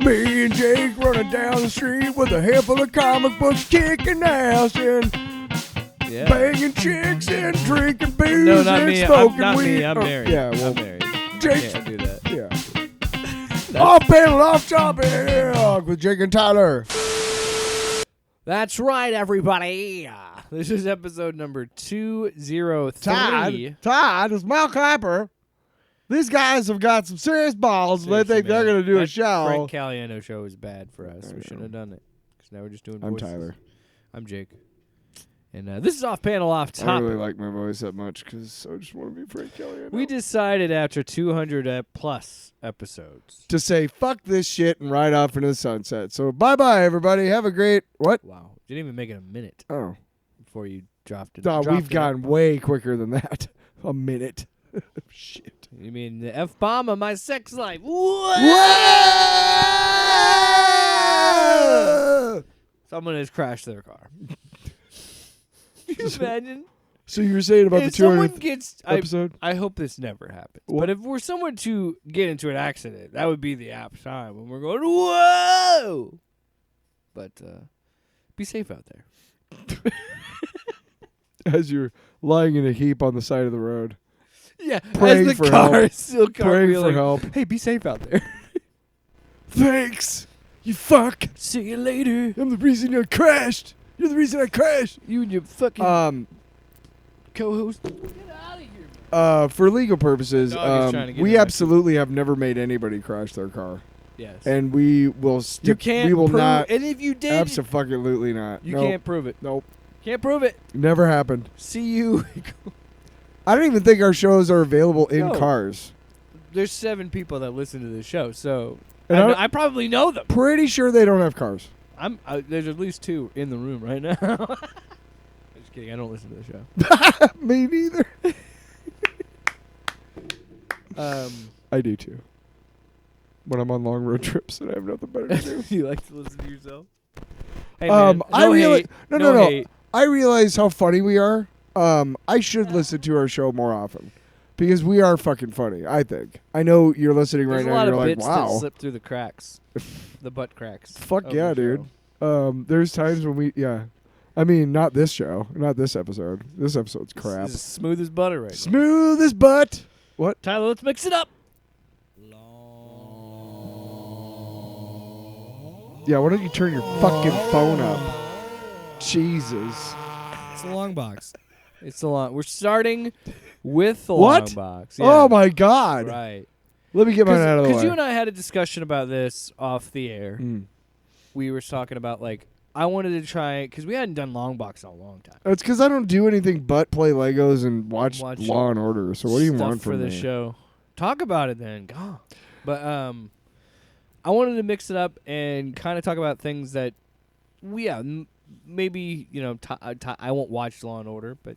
Me and Jake running down the street with a handful of comic books, kicking ass and banging chicks and drinking booze No, not and me. smoking Not weed. me. I'm married. Yeah, well, I'm married. Jake. Can't do that. Yeah. Off panel, off topic with Jake and Tyler. That's right, everybody. This is episode number 203. Todd is Mel Clapper. These guys have got some serious balls. Seriously, They think they're going to do a show. Frank Caliendo show is bad for us. We shouldn't have done it. Because now we're just doing voices. I'm Tyler. I'm Jake. And this is off panel, off topic. I don't really like my voice that much because I just want to be Frank Caliendo. We decided after 200 plus episodes to say fuck this shit and ride off into the sunset. So bye-bye, everybody. Have a great... What? Wow. You didn't even make it a minute. Oh. Before you dropped it. We've gone way quicker than that. A minute. Shit. You mean the F-bomb of my sex life? Whoa! Someone has crashed their car. Can you imagine? So you were saying about if the 200th gets, episode? I hope this never happens. What? But if we're someone to get into an accident, that would be the apt time when we're going, whoa! But be safe out there. As you're lying in a heap on the side of the road. Yeah, praying as the for car help. is still Praying for cartwheeling. help. Hey, be safe out there. Thanks, you fuck. See you later. I'm the reason you crashed. You're the reason I crashed. You and your fucking co-host. Get out of here. For legal purposes, Dog is trying to get we in my absolutely have never made anybody crash their car. Yes. And we will you can't we will prove, not. and if you did, Absolutely not. you Nope. can't prove it. Nope. Can't prove it. Never happened. See you. I don't even think our shows are available in No. cars. There's 7 people that listen to this show, so And I probably know them. Pretty sure they don't have cars. There's at least 2 in the room right now. Just kidding. I don't listen to the show. Me neither. I do too. When I'm on long road trips and I have nothing better to do. You like to listen to yourself? Hey, man, I realize no. hate. I realize how funny we are. I should listen to our show more often because we are fucking funny. I think. I know you're listening There's right a now. lot You're of like, bits wow. that slip through the cracks, the butt cracks. Fuck of yeah, the dude. show. There's times when we I mean, not this show, not this episode. This episode's crap. This is smooth as butter right now. Smooth as butt. What? Tyler, let's mix it up. Yeah, why don't you turn your fucking phone up? Jesus. It's the long box. It's the long. We're starting with the What? long box. Oh Yeah. my God. Right. Let me get mine out of the way. Because you and I had a discussion about this off the air. Mm. We were talking about I wanted to try because we hadn't done long box in a long time. It's because I don't do anything but play Legos and watch Watch Law and Order. So what do you Stuff want for from the me? show? Talk about it then. God. But I wanted to mix it up and kind of talk about things that maybe I won't watch Law and Order, but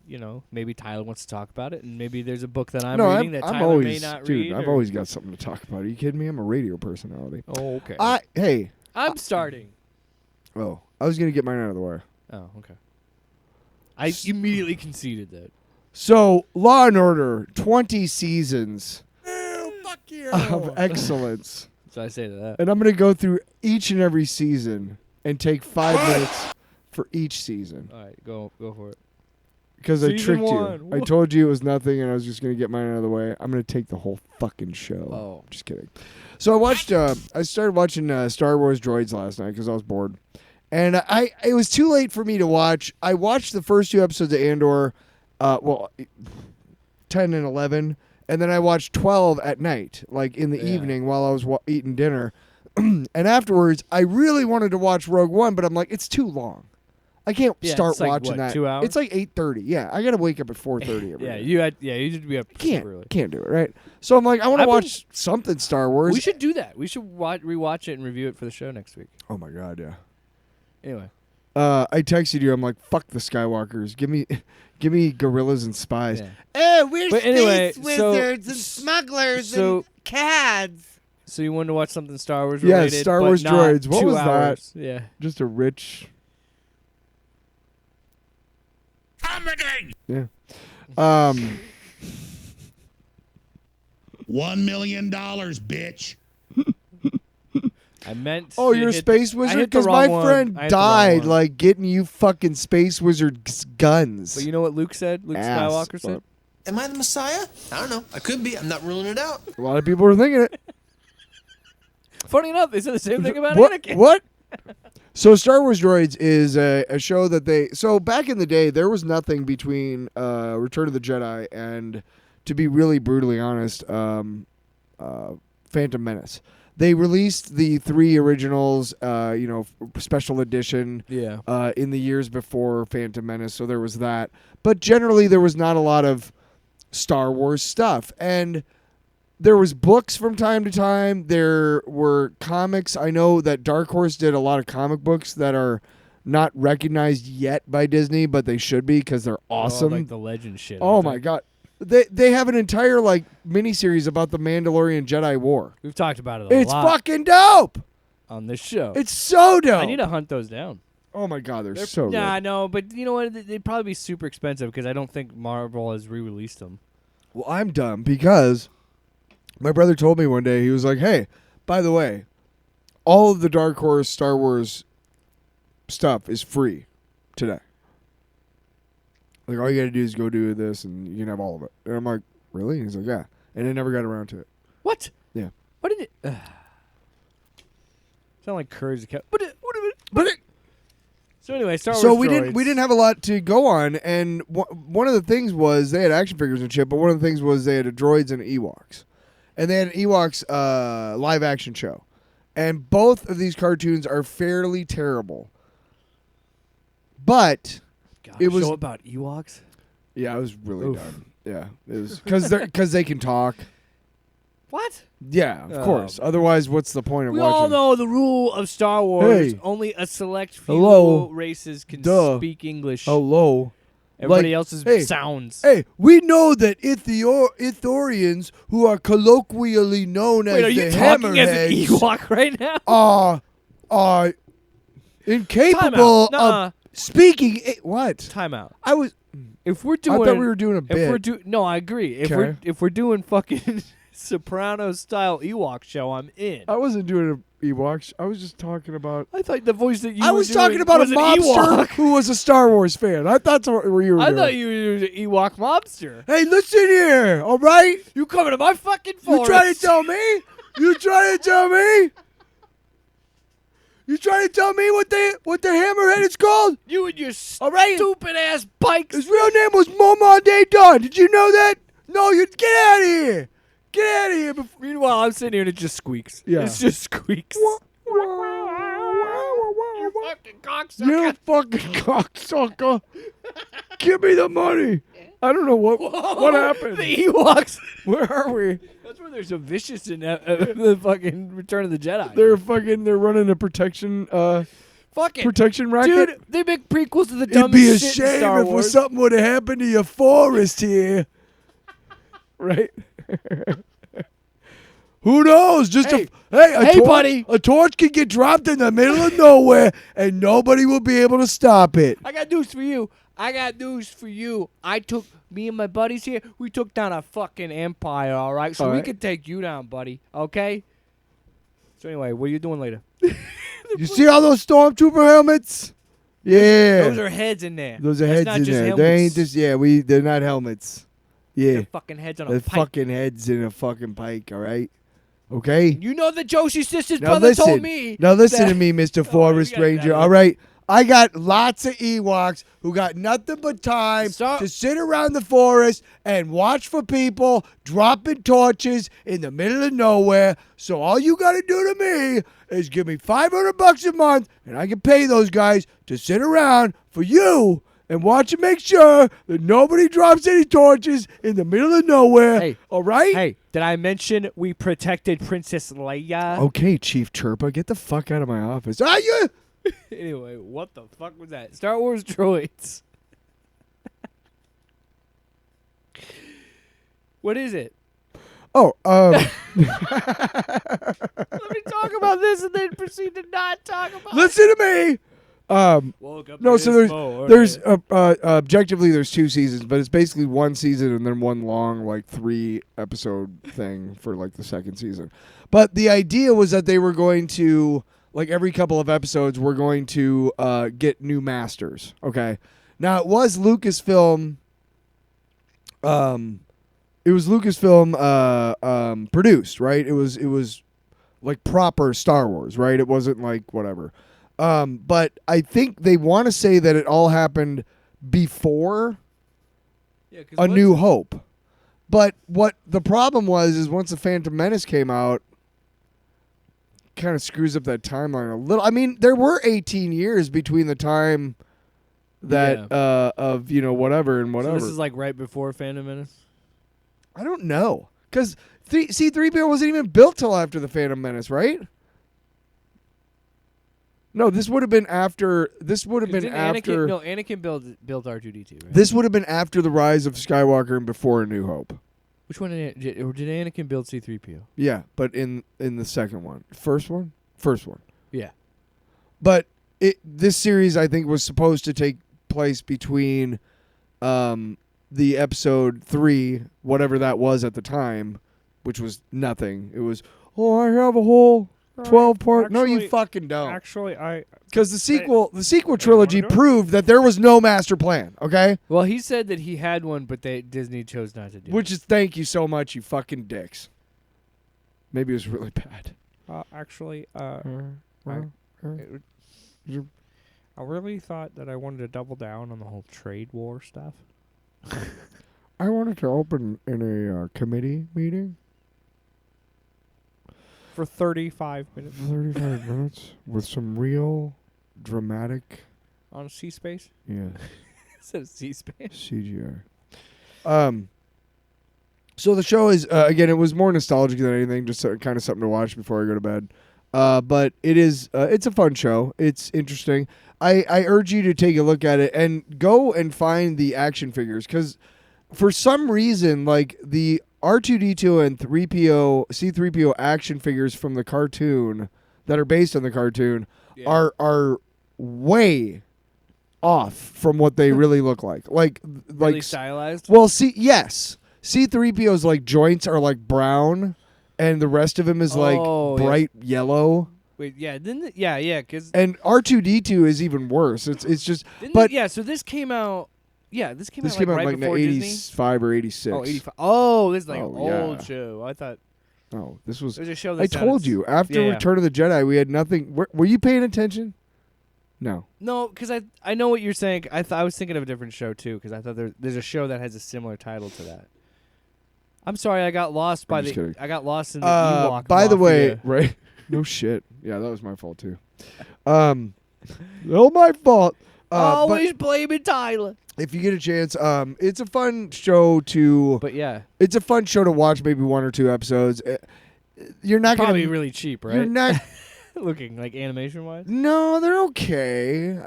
maybe Tyler wants to talk about it, and maybe there's a book that I'm reading that Tyler always, may not dude, read. I've always got something to talk about. Are you kidding me? I'm a radio personality. Oh, okay. I'm starting. I was gonna get mine out of the way. Oh, okay. I immediately conceded that. So Law and Order, 20 seasons Fuck you. of excellence. So I say to that. And I'm going to go through each and every season and take 5 minutes for each season. All right, go for it. Because I Season tricked one. you. I told you it was nothing and I was just going to get mine out of the way. I'm going to take the whole fucking show. Oh. Just kidding. So I started watching Star Wars Droids last night because I was bored. And it was too late for me to watch. I watched the first 2 episodes of Andor, 10 and 11. And then I watched 12 at night, like in the evening while I was eating dinner. And afterwards, I really wanted to watch Rogue One, but I'm like, it's too long. I can't start it's like, watching what, that. 2 hours? It's like 8:30. Yeah, I got to wake up at 4:30 every day. you should be up super early. Can't do it, right? So I'm like, I want to watch something Star Wars. We should do that. We should rewatch it and review it for the show next week. Oh my God, yeah. Anyway. I texted you. I'm like, fuck the Skywalkers. Give me gorillas and spies. Yeah. Oh, we're But space anyway, wizards and smugglers and cads. So you wanted to watch something Star Wars Yeah, related? Star but Wars not droids. What 2 was that? hours. Yeah. Just a rich Comedy. Yeah. $1 million, bitch. I meant. Oh, you're a space wizard? Because my friend died, like, getting you fucking space wizard's guns. But you know what Luke said? Luke Skywalker said? Am I the Messiah? I don't know. I could be. I'm not ruling it out. A lot of people are thinking it. Funny enough, they said the same thing about What? Anakin. What? So Star Wars Droids is a show that they... So back in the day, there was nothing between Return of the Jedi and, to be really brutally honest, Phantom Menace. They released the 3 originals, special edition in the years before Phantom Menace, so there was that. But generally, there was not a lot of Star Wars stuff. And there was books from time to time. There were comics. I know that Dark Horse did a lot of comic books that are not recognized yet by Disney, but they should be because they're awesome. Oh, like the legend shit. Oh, my God. They have an entire like miniseries about the Mandalorian Jedi War. We've talked about it a lot. It's fucking dope on this show. It's so dope. I need to hunt those down. Oh my God, they're so good. Yeah, I know, but you know what? They'd probably be super expensive because I don't think Marvel has re-released them. Well, I'm dumb because my brother told me one day, he was like, "Hey, by the way, all of the Dark Horse Star Wars stuff is free today. Like, all you got to do is go do this, and you can have all of it." And I'm like, "Really?" He's like, "Yeah." And I never got around to it. What? Yeah. What did it? Sound like Courage the Cat. But it. So anyway, Star Wars. So droids. we didn't have a lot to go on, and one of the things was they had action figures and shit. But one of the things was they had droids and Ewoks, and they had an Ewoks live action show, and both of these cartoons are fairly terrible. But. God, It was show about Ewoks. Yeah, it was really dumb. Yeah, it was because they can talk. What? Yeah, of course. Otherwise, what's the point of we watching? all know the rule of Star Wars. Hey. Only a select few Hello. races can Duh. speak English. Hello. Everybody Like, else's hey, sounds. Hey, we know that Ithorians, who are colloquially known Wait, are as you the talking as an Hammerheads, Ewok right now? are incapable of speaking. What? Time out. I was. If we're doing, I thought we were doing a bit. If we're no, I agree. If we're doing fucking Sopranos style Ewok show, I'm in. I wasn't doing an Ewok. I was just talking about. I thought the voice that you. I were was doing talking about a was an mobster Ewok. who was a Star Wars fan. I thought that's what you were doing. I thought you were an Ewok mobster. Hey, listen here, all right? You coming to my fucking forest? You trying to tell me? You trying to tell me? You trying to tell me what the hammerhead is called? You and your All right. stupid ass bikes. His real name was Momade Dawn. Did you know that? No, you get out of here. Get out of here. Meanwhile, I'm sitting here and it just squeaks. Yeah. It's just squeaks. You fucking cocksucker. You fucking cocksucker. Give me the money. I don't know what happened. The Ewoks. Where are we? That's where there's a vicious in the fucking Return of the Jedi. They're running a protection protection racket. Dude, they make prequels to the It'd dumbest be a shit in shame Star if Wars. something would have happened to your forest here. Right? Who knows? Just Hey. a torch, buddy. A torch could get dropped in the middle of nowhere, and nobody will be able to stop it. I got news for you. Me and my buddies here, we took down a fucking empire, all right? So All we right. could take you down, buddy, okay? So anyway, what are you doing later? You see all those stormtrooper helmets? Yeah, Those are heads in there. those are That's heads not in just there. helmets. They ain't just they're not helmets. Yeah, They're fucking heads on a they're pike. fucking heads in a fucking pike. All right, okay. You know the Joshi sisters' Now brother listen. told me. Now listen that- to me, Mr. you Forest gotta Ranger. get out of All here. right. I got lots of Ewoks who got nothing but time Stop. to sit around the forest and watch for people dropping torches in the middle of nowhere. So all you got to do to me is give me $500 a month, and I can pay those guys to sit around for you and watch and make sure that nobody drops any torches in the middle of nowhere. Hey. All right? Hey, did I mention we protected Princess Leia? Okay, Chief Chirpa, get the fuck out of my office. Ah, you. Anyway, what the fuck was that? Star Wars droids. What is it? Oh, Let me talk about this and then proceed to not talk about listen to me. Woke up No, this so morning. there's objectively there's 2 seasons, but it's basically 1 season and then one long like 3 episode thing for like the second season. But the idea was that they were going to like every couple of episodes we're going to get new masters. Okay, now it was Lucasfilm. It was Lucasfilm produced, right? It was like proper Star Wars, right? It wasn't like whatever. But I think they want to say that it all happened before A New Hope. But what the problem was is once the Phantom Menace came out, kind of screws up that timeline a little. I mean, there were 18 years between the time that of whatever and whatever. So this is like right before Phantom Menace. I don't know because C-3PO wasn't even built till after the Phantom Menace, right? No, this would have been after. This would have been after. Anakin built R2-D2. Right? This would have been after the rise of Skywalker and before A New Hope. Which one did Anakin build C-3PO? Yeah, but in the second one, first one. Yeah, but this series I think was supposed to take place between the episode 3, whatever that was at the time, which was nothing. It was I have a whole 12-part. No, you fucking don't. Actually, because the sequel trilogy proved that there was no master plan. Okay. Well, he said that he had one, but Disney chose not to do. Which is thank you so much, you fucking dicks. Maybe it was really bad. I really thought that I wanted to double down on the whole trade war stuff. I wanted to open in a committee meeting. For 35 minutes. 35 minutes with some real dramatic. On C-Space? Yeah. Instead of C-Space. CGI. So the show is, again, it was more nostalgic than anything, just kind of something to watch before I go to bed. But it is, it's a fun show. It's interesting. I urge you to take a look at it and go and find the action figures because for some reason, like the R2-D2 and C-3PO action figures from the cartoon that are based on the cartoon are way off from what they really look like. Like really stylized? Well, yes. C-3PO's like joints are like brown and the rest of him is like bright yellow. Wait, yeah, cuz and R2-D2 is even worse. It's just so this came out this came out like right before 85 Disney? or 86. Oh, 85. Oh, this is like an old show. I thought. Oh, this was. There's a show that I told you after Return of the Jedi, we had nothing. Were you paying attention? No. No, because I know what you're saying. I was thinking of a different show too, because I thought there's a show that has a similar title to that. I'm sorry, I got lost in the Ewok. By the way, right? No shit. Yeah, that was my fault too. No, my fault. Always blaming Tyler. If you get a chance, it's a fun show to. But yeah, it's a fun show to watch. Maybe 1 or 2 episodes. You're not probably gonna, really cheap, right? You're not looking like animation wise. No, they're okay.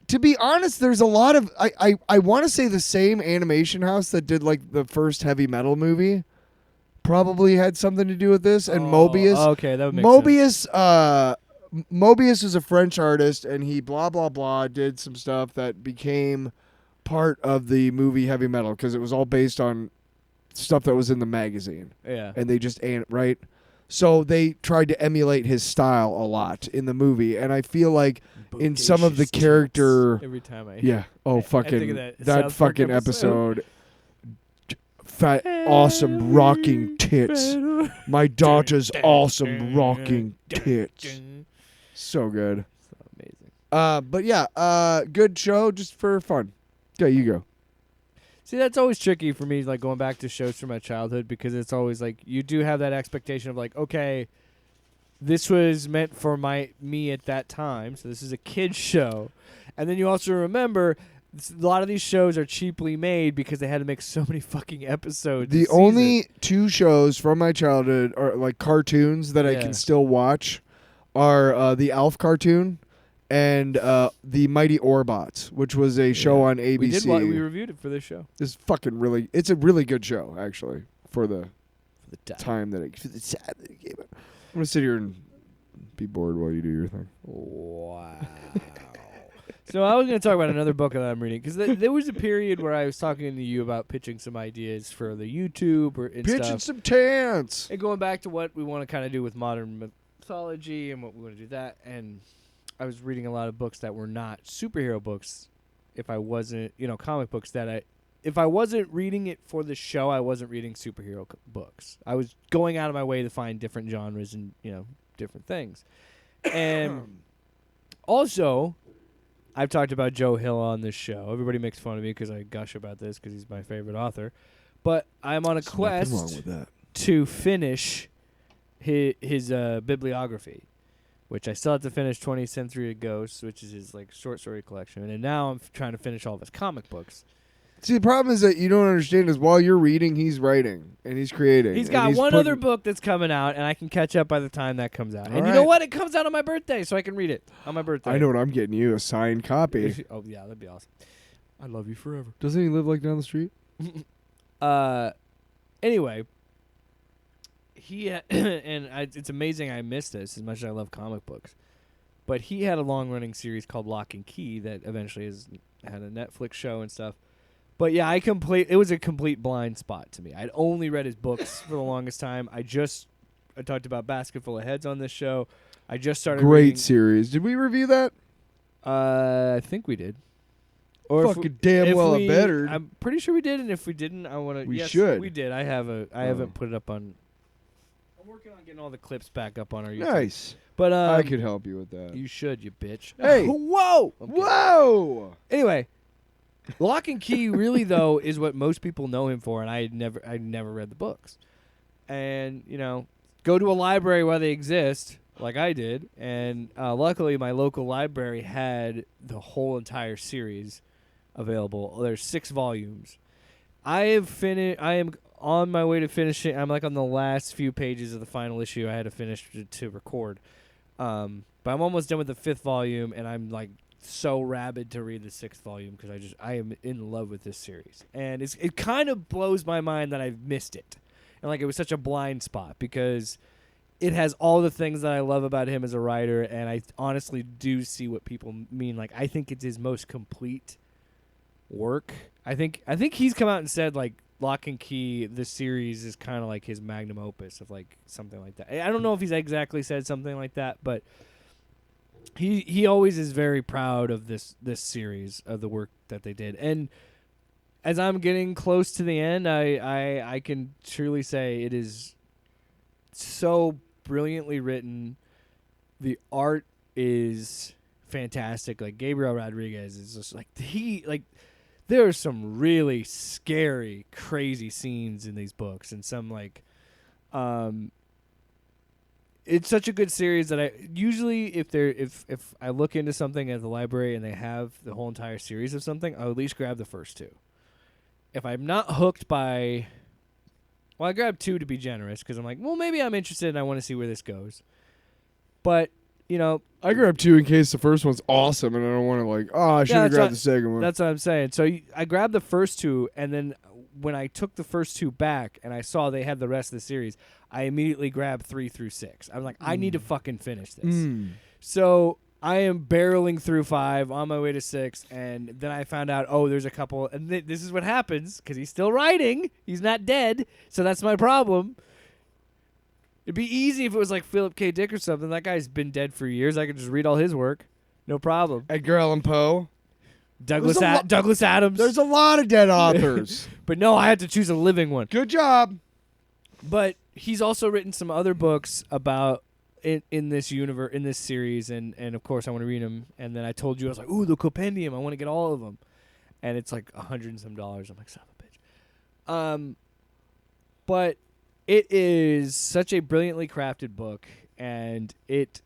To be honest, there's a lot of I want to say the same animation house that did like the first Heavy Metal movie probably had something to do with this. And Mobius. Okay, that would make sense. Mobius is a French artist, and he blah blah blah did some stuff that became part of the movie Heavy Metal because it was all based on stuff that was in the magazine. Yeah, and they just right. So they tried to emulate his style a lot in the movie, and I feel like in some of the character every time fucking that fucking episode. Fat awesome rocking tits. My daughter's awesome rocking tits. So good. So amazing. But yeah, good show just for fun. Yeah, you go. See, that's always tricky for me, like going back to shows from my childhood, because it's always like you do have that expectation of like, okay, this was meant for me at that time, so this is a kid's show. And then you also remember a lot of these shows are cheaply made because they had to make so many fucking episodes. The only 2 shows from my childhood are like cartoons that I can still watch are the Alf cartoon and the Mighty Orbots, which was a show on ABC. We reviewed it for this show. It's it's a really good show actually for the time that it came out. I'm gonna sit here and be bored while you do your thing. Wow. So I was going to talk about another book that I'm reading because there was a period where I was talking to you about pitching some ideas for the YouTube and Pitching stuff. some tents. And going back to what we want to kind of do with modern mythology and what we want to do that. And I was reading a lot of books that were not superhero books. If I wasn't, comic books if I wasn't reading it for the show, I wasn't reading superhero books. I was going out of my way to find different genres and, different things. And also, I've talked about Joe Hill on this show. Everybody makes fun of me because I gush about this because he's my favorite author. But I'm on a quest wrong with that. to finish his bibliography, which I still have to finish 20th Century Ghosts, which is his short story collection. And now I'm trying to finish all of his comic books. See, the problem is that you don't understand is while you're reading, he's writing and he's creating. He's got one other book that's coming out, and I can catch up by the time that comes out. And you know what? It comes out on my birthday, so I can read it on my birthday. I know what I'm getting you, a signed copy. Oh, yeah, that'd be awesome. I love you forever. Doesn't he live down the street? Anyway, it's amazing I missed this as much as I love comic books. But he had a long-running series called Lock and Key that eventually had a Netflix show and stuff. But yeah, it was a complete blind spot to me. I'd only read his books for the longest time. I talked about Basket Full of Heads on this show. I just started Great series. Did we review that? I think we did. Or fucking damn well it better. I'm pretty sure we did, and if we didn't, I want to. We yes, should. We did. I haven't put it up on. I'm working on getting all the clips back up on our YouTube. Nice. But I could help you with that. You should, you bitch. Hey. Whoa. Okay. Whoa. Anyway, Lock and Key really though is what most people know him for, and I never read the books. And go to a library where they exist, like I did, and luckily my local library had the whole entire series available. There's 6 volumes. I am on my way to finishing. I'm on the last few pages of the final issue I had to finish to record. But I'm almost done with the 5th volume, and I'm so rabid to read the 6th volume because I am in love with this series. And it kind of blows my mind that I've missed it. And it was such a blind spot because it has all the things that I love about him as a writer, and I honestly do see what people mean. I think it's his most complete work. I think he's come out and said Lock and Key, the series is kind of his magnum opus of something like that. I don't know if he's exactly said something like that, but he always is very proud of this series of the work that they did. And as I'm getting close to the end, I can truly say it is so brilliantly written. The art is fantastic. Gabriel Rodriguez is just there are some really scary, crazy scenes in these books, and some it's such a good series that I usually if I look into something at the library and they have the whole entire series of something, I'll at least grab the first 2. If I'm not hooked by, I grab 2 to be generous because I'm well, maybe I'm interested and I want to see where this goes. But I grab 2 in case the first one's awesome, and I don't want to I should have grabbed the second one. That's what I'm saying. So I grabbed the first 2, and then when I took the first 2 back and I saw they had the rest of the series, I immediately grabbed 3 through 6. I'm I need to fucking finish this. So I am barreling through 5 on my way to 6, and then I found out, there's a couple, and this is what happens because he's still writing. He's not dead, so that's my problem. It'd be easy if it was Philip K. Dick or something. That guy's been dead for years. I could just read all his work. No problem. Edgar Allan Poe. Douglas Adams. There's a lot of dead authors. But no, I had to choose a living one. Good job. But he's also written some other books about in this universe, in this series, and of course I want to read them. And then I told you, I was ooh, the compendium. I want to get all of them. And it's $100 and some. I'm son of a bitch. But it is such a brilliantly crafted book, and it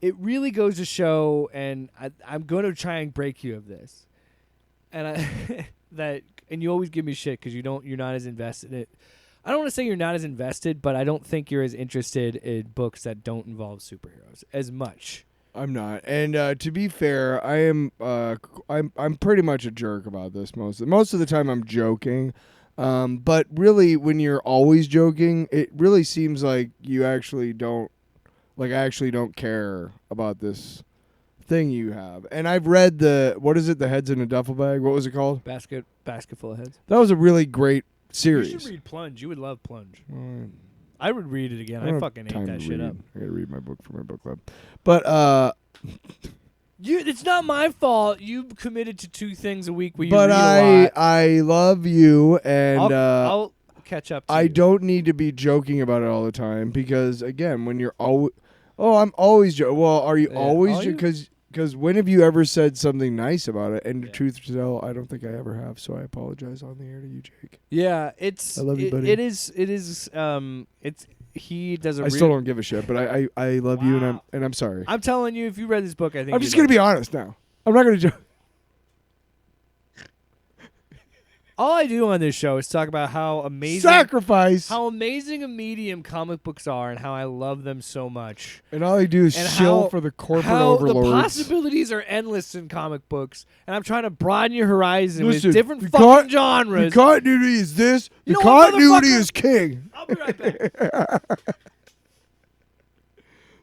really goes to show, and I'm going to try and break you of this, and and you always give me shit because you're not as invested in it. I don't want to say you're not as invested, but I don't think you're as interested in books that don't involve superheroes as much. I'm not, and to be fair, I am. I'm pretty much a jerk about this most of the time. I'm joking. But really, when you're always joking, it really seems like you actually don't care about this thing you have. And I've read the Heads in a Duffel Bag. What was it called? Basket full of heads. That was a really great series. You should read Plunge. You would love Plunge. Well, I would read it again. I fucking ate that shit up. I gotta read my book for my book club. But it's not my fault. You committed to 2 things a week where you but read a lot. I love you, and I'll catch up to I you. don't need to be joking about it all the time because again, when you're always, I'm always joking. Well, are you always joking? Because when have you ever said something nice about it? And the truth to tell, I don't think I ever have. So I apologize on the air to you, Jake. Yeah, I love you, buddy. It is. It's. He does a. I still don't give a shit, but I love you, and I'm sorry. I'm telling you, if you read this book, I think I'm just gonna be honest now. I'm not gonna joke. All I do on this show is talk about how amazing a medium comic books are, and how I love them so much. And all I do is shill for the corporate overlords. The possibilities are endless in comic books, and I'm trying to broaden your horizon Listen, with different fucking genres. The continuity is this. You The know what, continuity motherfucker? is king. I'll be right back.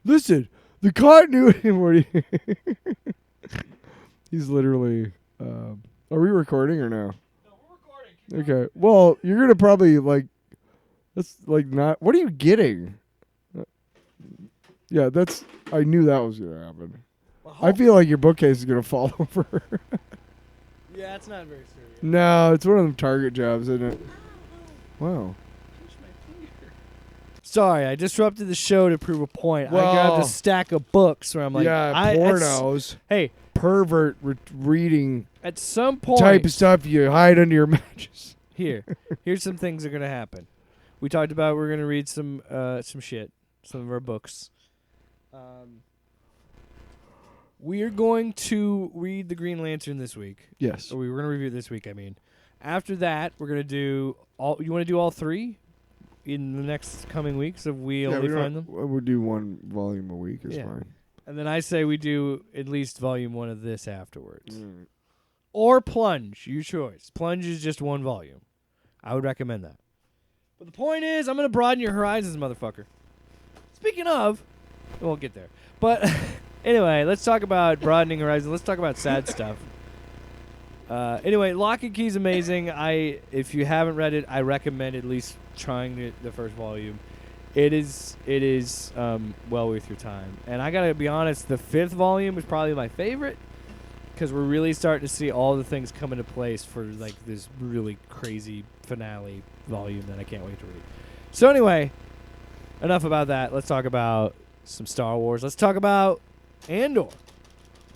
Listen, the continuity. What do you He's literally. Are we recording or no? Okay. Well, you're gonna probably that's not. What are you getting? Yeah, that's. I knew that was gonna happen. I feel like your bookcase is gonna fall over. Yeah, it's not very serious. No, it's one of them Target jobs, isn't it? Wow. Sorry, I disrupted the show to prove a point. Well, I grabbed a stack of books where I'm like, pornos. Hey, pervert reading. At some point, type of stuff you hide under your mattress. Here's some things that are gonna happen. We talked about we're gonna read some shit, some of our books. We are going to read the Green Lantern this week. Yes. Or we were gonna review it this week. I mean, after that, we're gonna do all. You want to do all 3 in the next coming weeks? If we only find them, we'll do 1 volume a week. Is fine. And then I say we do at least volume 1 of this afterwards. Or Plunge, your choice. Plunge is just 1 volume. I would recommend that. But the point is, I'm going to broaden your horizons, motherfucker. Speaking of, we won't get there. But anyway, let's talk about broadening horizons. Let's talk about sad stuff. Anyway, Lock and Key's amazing. If you haven't read it, I recommend at least trying the first volume. It is well worth your time. And I got to be honest, the 5th volume is probably my favorite. Because we're really starting to see all the things come into place for this really crazy finale volume that I can't wait to read. So anyway, enough about that. Let's talk about some Star Wars. Let's talk about Andor.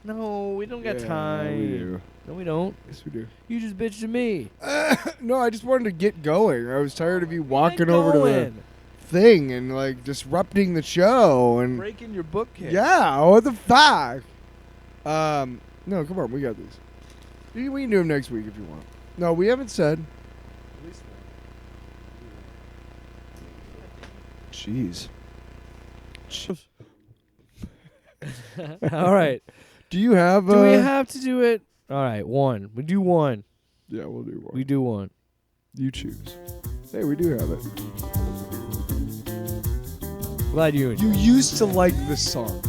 No, we don't got time. We do. No, we don't. Yes, we do. You just bitched at me. No, I just wanted to get going. I was tired of you walking over to the thing and disrupting the show and breaking your bookcase. Yeah, what the fuck? No, come on, we got these. We can do them next week if you want. No, we haven't said. Jeez. All right. Do you have? Do we have to do it? All right, 1. We do 1. Yeah, we'll do 1. We do 1. You choose. Hey, we do have it. Glad you enjoyed. You used to like this song.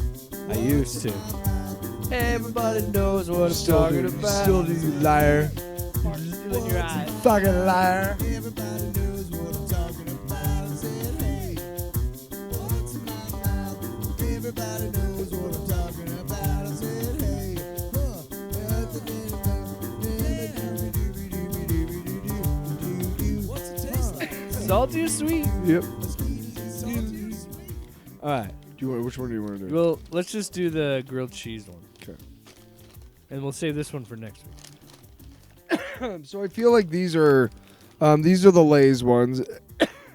I used to. Everybody knows what I'm talking about. Still do, you liar. In your eyes. Fucking liar. Everybody knows what I'm talking about. I said, hey, what's in my mouth? Everybody knows what I'm talking about. I said, hey, what's it taste like? Salty or sweet? Yep. All right. Which one do you want to do? Well, let's just do the grilled cheese one. Okay. And we'll save this one for next week. So I feel like these are the Lay's ones.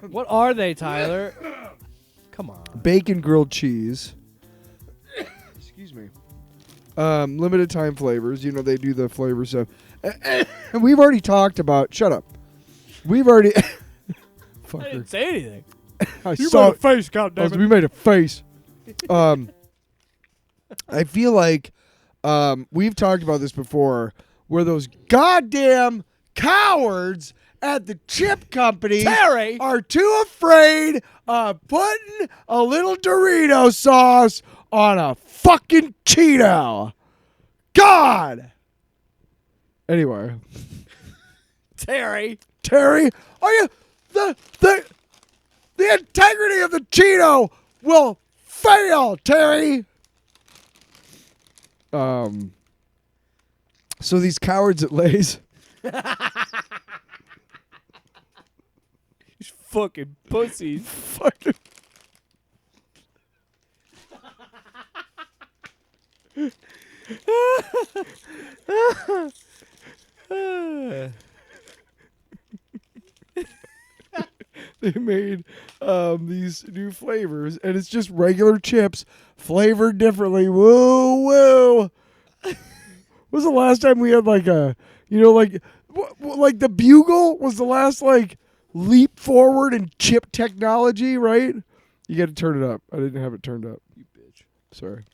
What are they, Tyler? Come on. Bacon grilled cheese. Excuse me. Limited time flavors. You know, they do the flavor stuff. We've already talked about. Shut up. We've already. I Fucker. didn't say anything. I You saw made a face, goddammit. We made a face. I feel like we've talked about this before, where those goddamn cowards at the chip company are too afraid of putting a little Dorito sauce on a fucking Cheeto. God. Anyway. Terry. Terry, are you the integrity of the Cheeto will fail, Terry. So these cowards at Lay's. These fucking pussies. Fucking. They made these new flavors, and it's just regular chips flavored differently. Woo woo! Was the last time we had like a, like the Bugle was the last like leap forward in chip technology, right? You got to turn it up. I didn't have it turned up. You bitch. Sorry.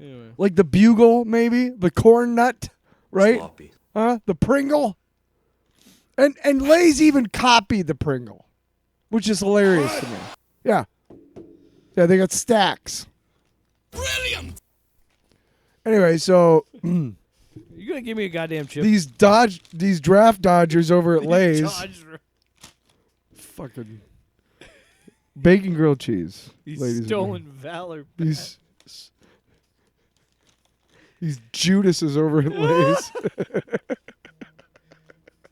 Anyway. Like the Bugle, maybe the corn nut, right? Sloppy. The Pringle. And Lay's even copied the Pringle, which is hilarious to me. Yeah. Yeah, they got stacks. Brilliant! Anyway, so You gonna give me a goddamn chip? these draft dodgers over at Lay's. Dodger. Fucking bacon grilled cheese. These ladies and stolen gentlemen. valor. These Judases over at Lay's.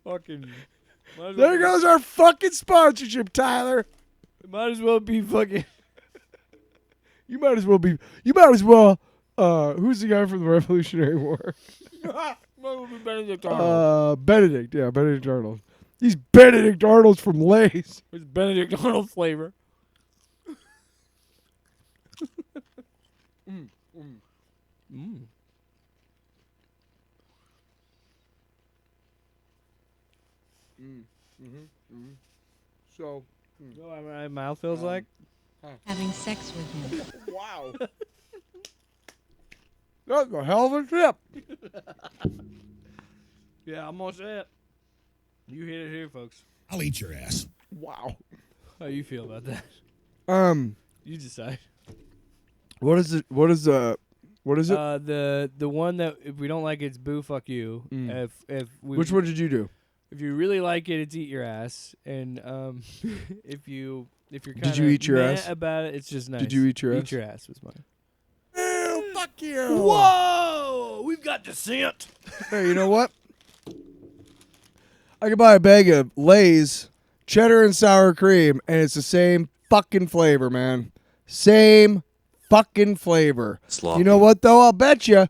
Fucking. There goes our fucking sponsorship, Tyler. Might as well be fucking. You might as well. Who's the guy from the Revolutionary War? Might as well be Benedict Arnold. Benedict. Yeah, Benedict Arnold. He's Benedict Arnold's from Lay's. It's Benedict Arnold flavor. So, You know what my mouth feels like? Having sex with him. wow. That's a hell of a trip. Yeah, I'm almost it. You hit it here, folks. I'll eat your ass. Wow. How you feel about that? You decide. What is it? What is it? The one that if we don't like it's boo fuck you. If we, Which one did you do? If you really like it, it's eat your ass. And if you're kind Did you eat your ass? about it, it's just nice. Did you eat your ass? Eat your ass was mine. Oh, fuck you. Whoa! We've got dissent. Hey, you know what? I could buy a bag of Lay's cheddar and sour cream, and it's the same fucking flavor, man. Same fucking flavor. Sloppy. You know what, though? I'll bet you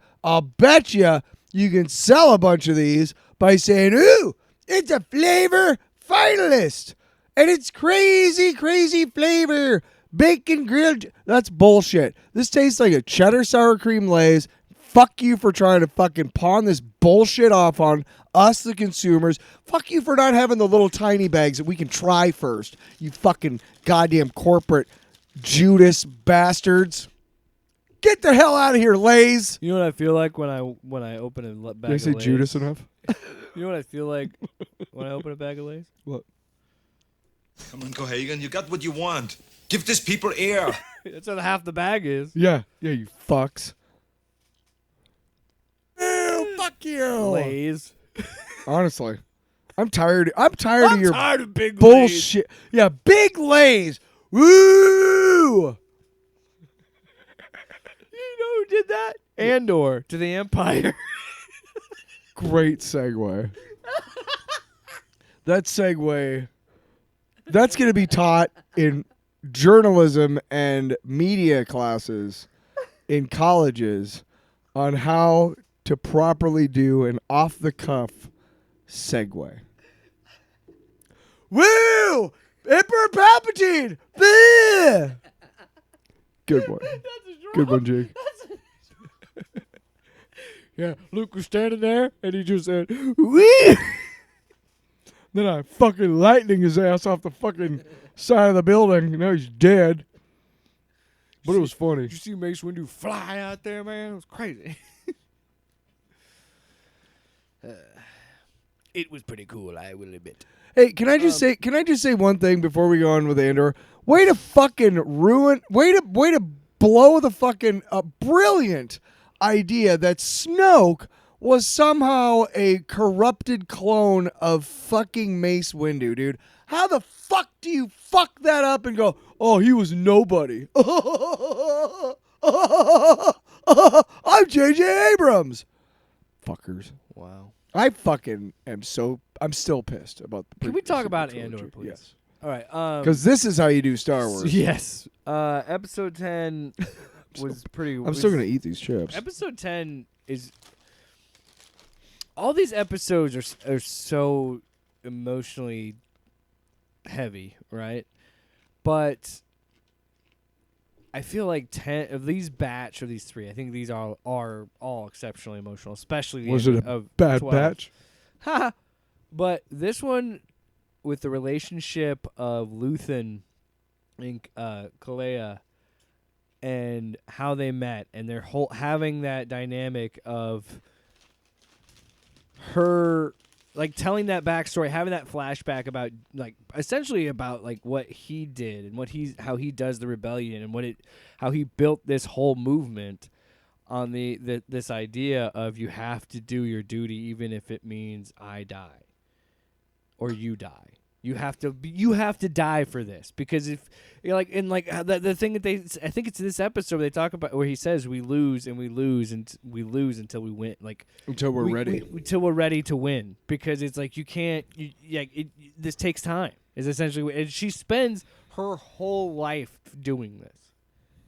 you can sell a bunch of these by saying, ooh, it's a flavor finalist. And it's crazy, crazy flavor. Bacon grilled. That's bullshit. This tastes like a cheddar sour cream Lay's. Fuck you for trying to fucking pawn this bullshit off on us, the consumers. Fuck you for not having the little tiny bags that we can try first. You fucking goddamn corporate Judas bastards. Get the hell out of here, Lay's. You know what I feel like when I open a bag Did I of say Lay's? Judas enough? You know what I feel like when I open a bag of Lay's? What? Come on, Cohagen. You got what you want. Give these people air. That's what half the bag is. Yeah, you fucks. Ew, fuck you. Lay's. Honestly, I'm tired. I'm tired of your tired of big Lay's. bullshit. Yeah, big Lay's. Woo! You know who did that? Andor to the Empire. Great segue. That segue, that's going to be taught in journalism and media classes in colleges on how to properly do an off-the-cuff segue. Woo! Emperor Palpatine! Bleh! Good one. Good one, Jake. Yeah, Luke was standing there, and he just said, wee! Then I fucking lightning his ass off the fucking side of the building. You know, he's dead. But it was funny. Did you see Mace Windu fly out there, man? It was crazy. It was pretty cool, I will admit. Hey, can I just say one thing before we go on with Andor? Way to fucking ruin, way to blow the fucking brilliant idea that Snoke was somehow a corrupted clone of fucking Mace Windu, dude. How the fuck do you fuck that up and go, oh, he was nobody? I'm J.J. Abrams. Fuckers. Wow. I fucking am I'm still pissed about the Can we talk about trilogy. Andor, please? Yes. All right. Because this is how you do Star Wars. Yes. Episode 10 was pretty. I'm still going to eat these chips. Episode 10 is. All these episodes are so emotionally heavy, right? But I feel like 10 of these batch of these 3, I think these are all exceptionally emotional, especially the Was end it a of bad 12. batch? Ha! But this one, with the relationship of Luthen and Kalea, and how they met, and their whole having that dynamic of her like telling that backstory, having that flashback about like essentially about like what he did and how he does the rebellion and how he built this whole movement on this idea of you have to do your duty even if it means I die or you die. You have to die for this, because if like in like the thing that I think it's this episode where they talk about where he says we lose and we lose and we lose until we win, like Until we're ready. until we're ready to win, because it's like you can't this takes time is essentially, and she spends her whole life doing this,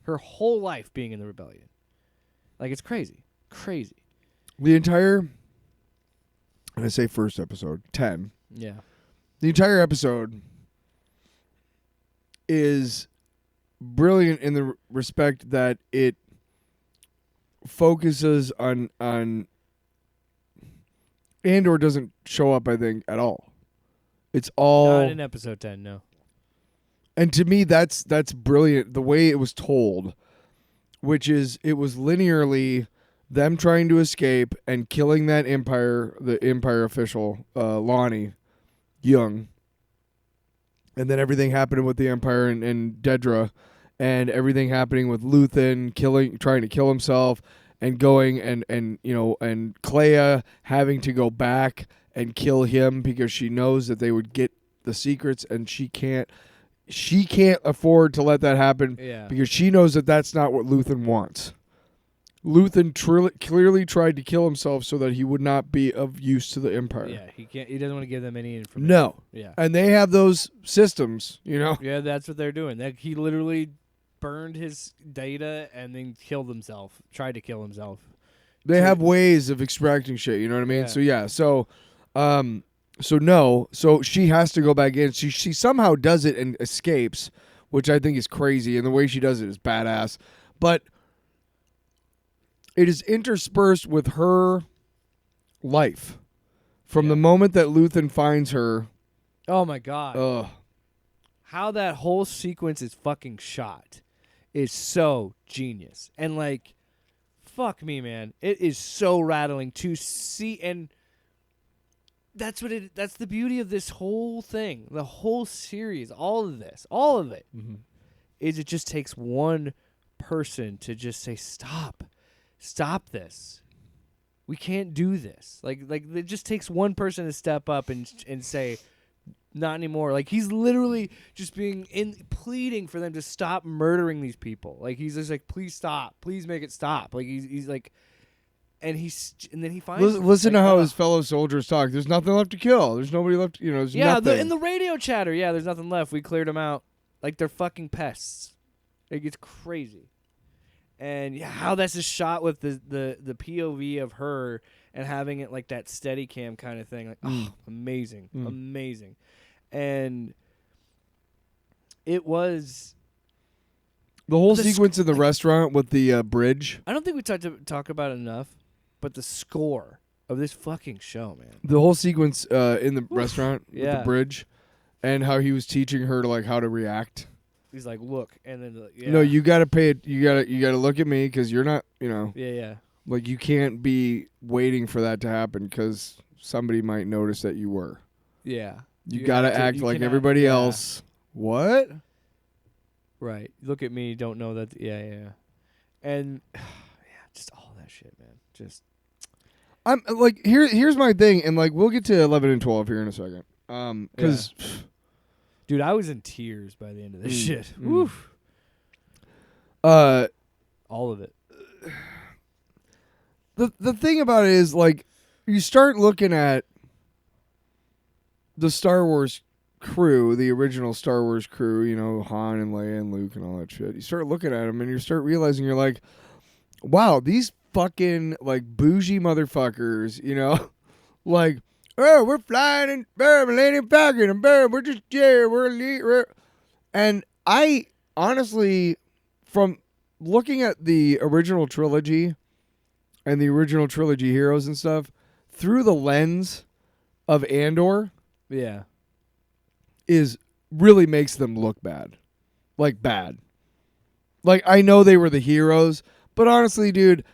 her whole life being in the rebellion, like it's crazy. The entire, and I say first episode 10. Yeah. The entire episode is brilliant in the respect that it focuses on Andor doesn't show up, I think, at all. It's all Not in episode 10, no. And to me that's brilliant the way it was told, which is it was linearly them trying to escape and killing that the Empire official, Lonnie Young, and then everything happening with the Empire and Dedra, and everything happening with Luthen trying to kill himself, and going and Clea having to go back and kill him because she knows that they would get the secrets, and she can't afford to let that happen. Yeah. Because she knows that that's not what Luthen wants. Luthen clearly tried to kill himself so that he would not be of use to the Empire. Yeah, he can't. He doesn't want to give them any information. No. Yeah. And they have those systems, Yeah, that's what they're doing. That he literally burned his data and then killed himself. Tried to kill himself. They have ways of extracting shit, you know what I mean? Yeah. So she has to go back in. She somehow does it and escapes, which I think is crazy, and the way she does it is badass. But it is interspersed with her life. From the moment that Luthen finds her. Oh my god. Ugh. How that whole sequence is fucking shot is so genius. And like, fuck me, man. It is so rattling to see, and that's the beauty of this whole thing. The whole series, all of it, is it just takes one person to just say, Stop this. We can't do this. Like it just takes one person to step up and say, not anymore. Like he's literally just pleading for them to stop murdering these people. Like he's just like, please stop. Please make it stop. Like he's like, and then he finds. Listen to how his fellow soldiers talk. There's nothing left to kill. There's nobody left. There's nothing. In the radio chatter. Yeah, there's nothing left. We cleared them out. Like they're fucking pests. It gets crazy. And how that's just shot with the POV of her and having it like that steady cam kind of thing. Like, amazing. Amazing. And it was the whole sequence in the restaurant with the bridge. I don't think we talk about it enough, but the score of this fucking show, man. The whole sequence in the restaurant with Yeah. the bridge, and how he was teaching her to like how to react. He's like, look, and then No, you gotta pay it. You gotta look at me because you're not. Yeah. Like you can't be waiting for that to happen because somebody might notice that you were. Yeah. You gotta act like everybody else. What? Right. Look at me. Don't know that. Yeah. And yeah, just all that shit, man. Just I'm like here's my thing, and like we'll get to 11 and 12 here in a second. Because dude, I was in tears by the end of this shit. Woof. uh, All of it. the thing about it is like you start looking at the Star Wars crew, the original Star Wars crew, you know, Han and Leia and Luke and all that shit. You start looking at them and you start realizing you're like, wow, these fucking like bougie motherfuckers, you know, like, oh, we're flying in Millennium Falcon and we're just we're elite. And I honestly, from looking at the original trilogy and the original trilogy heroes and stuff through the lens of Andor, Yeah. is really makes them look bad. Like bad. Like I know they were the heroes, but honestly, dude,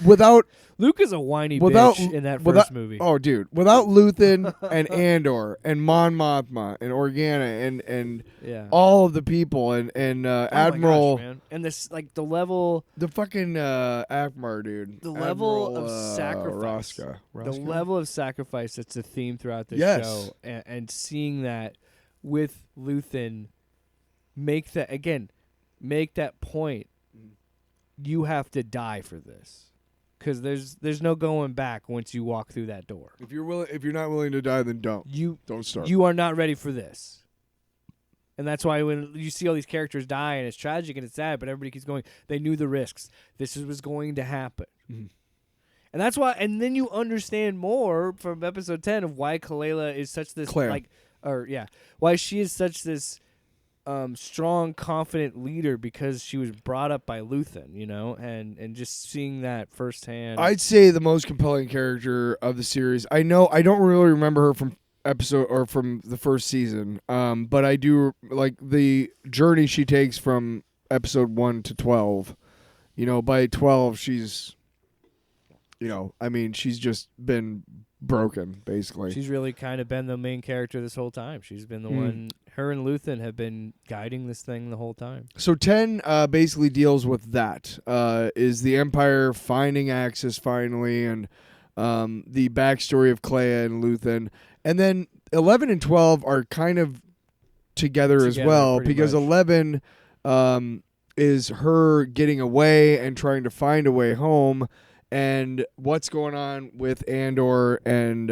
without Luke is a whiny Without- bitch in that without- first movie. oh dude, without Luthen and Andor and Mon Mothma and Organa and yeah. all of the people and Oh my Admiral gosh, man. And this like the level the fucking Akbar dude. The level Admiral, of sacrifice. Raska. the level of sacrifice that's a theme throughout this Yes. show, and seeing that with Luthen make that point. You have to die for this, because there's no going back once you walk through that door. If you're not willing to die, then don't start. You are not ready for this. And that's why when you see all these characters die and it's tragic and it's sad, but everybody keeps going, they knew the risks. This was going to happen. Mhm. And that's why, and then you understand more from episode 10 of why Kalela is such this, Claire. why she is such this strong, confident leader, because she was brought up by Luthen, you know, and just seeing that firsthand. I'd say the most compelling character of the series. I don't really remember her from episode or from the first season. But I do like the journey she takes from episode 1 to 12. You know, by 12 she's, you know, I mean, she's just been broken basically. She's really kind of been the main character this whole time. She's been the one. Her and Luthen have been guiding this thing the whole time. So 10 basically deals with that. Is the Empire finding Axis finally, and the backstory of Clea and Luthen. And then 11 and 12 are kind of together as well, pretty because much. 11 is her getting away and trying to find a way home, and what's going on with Andor and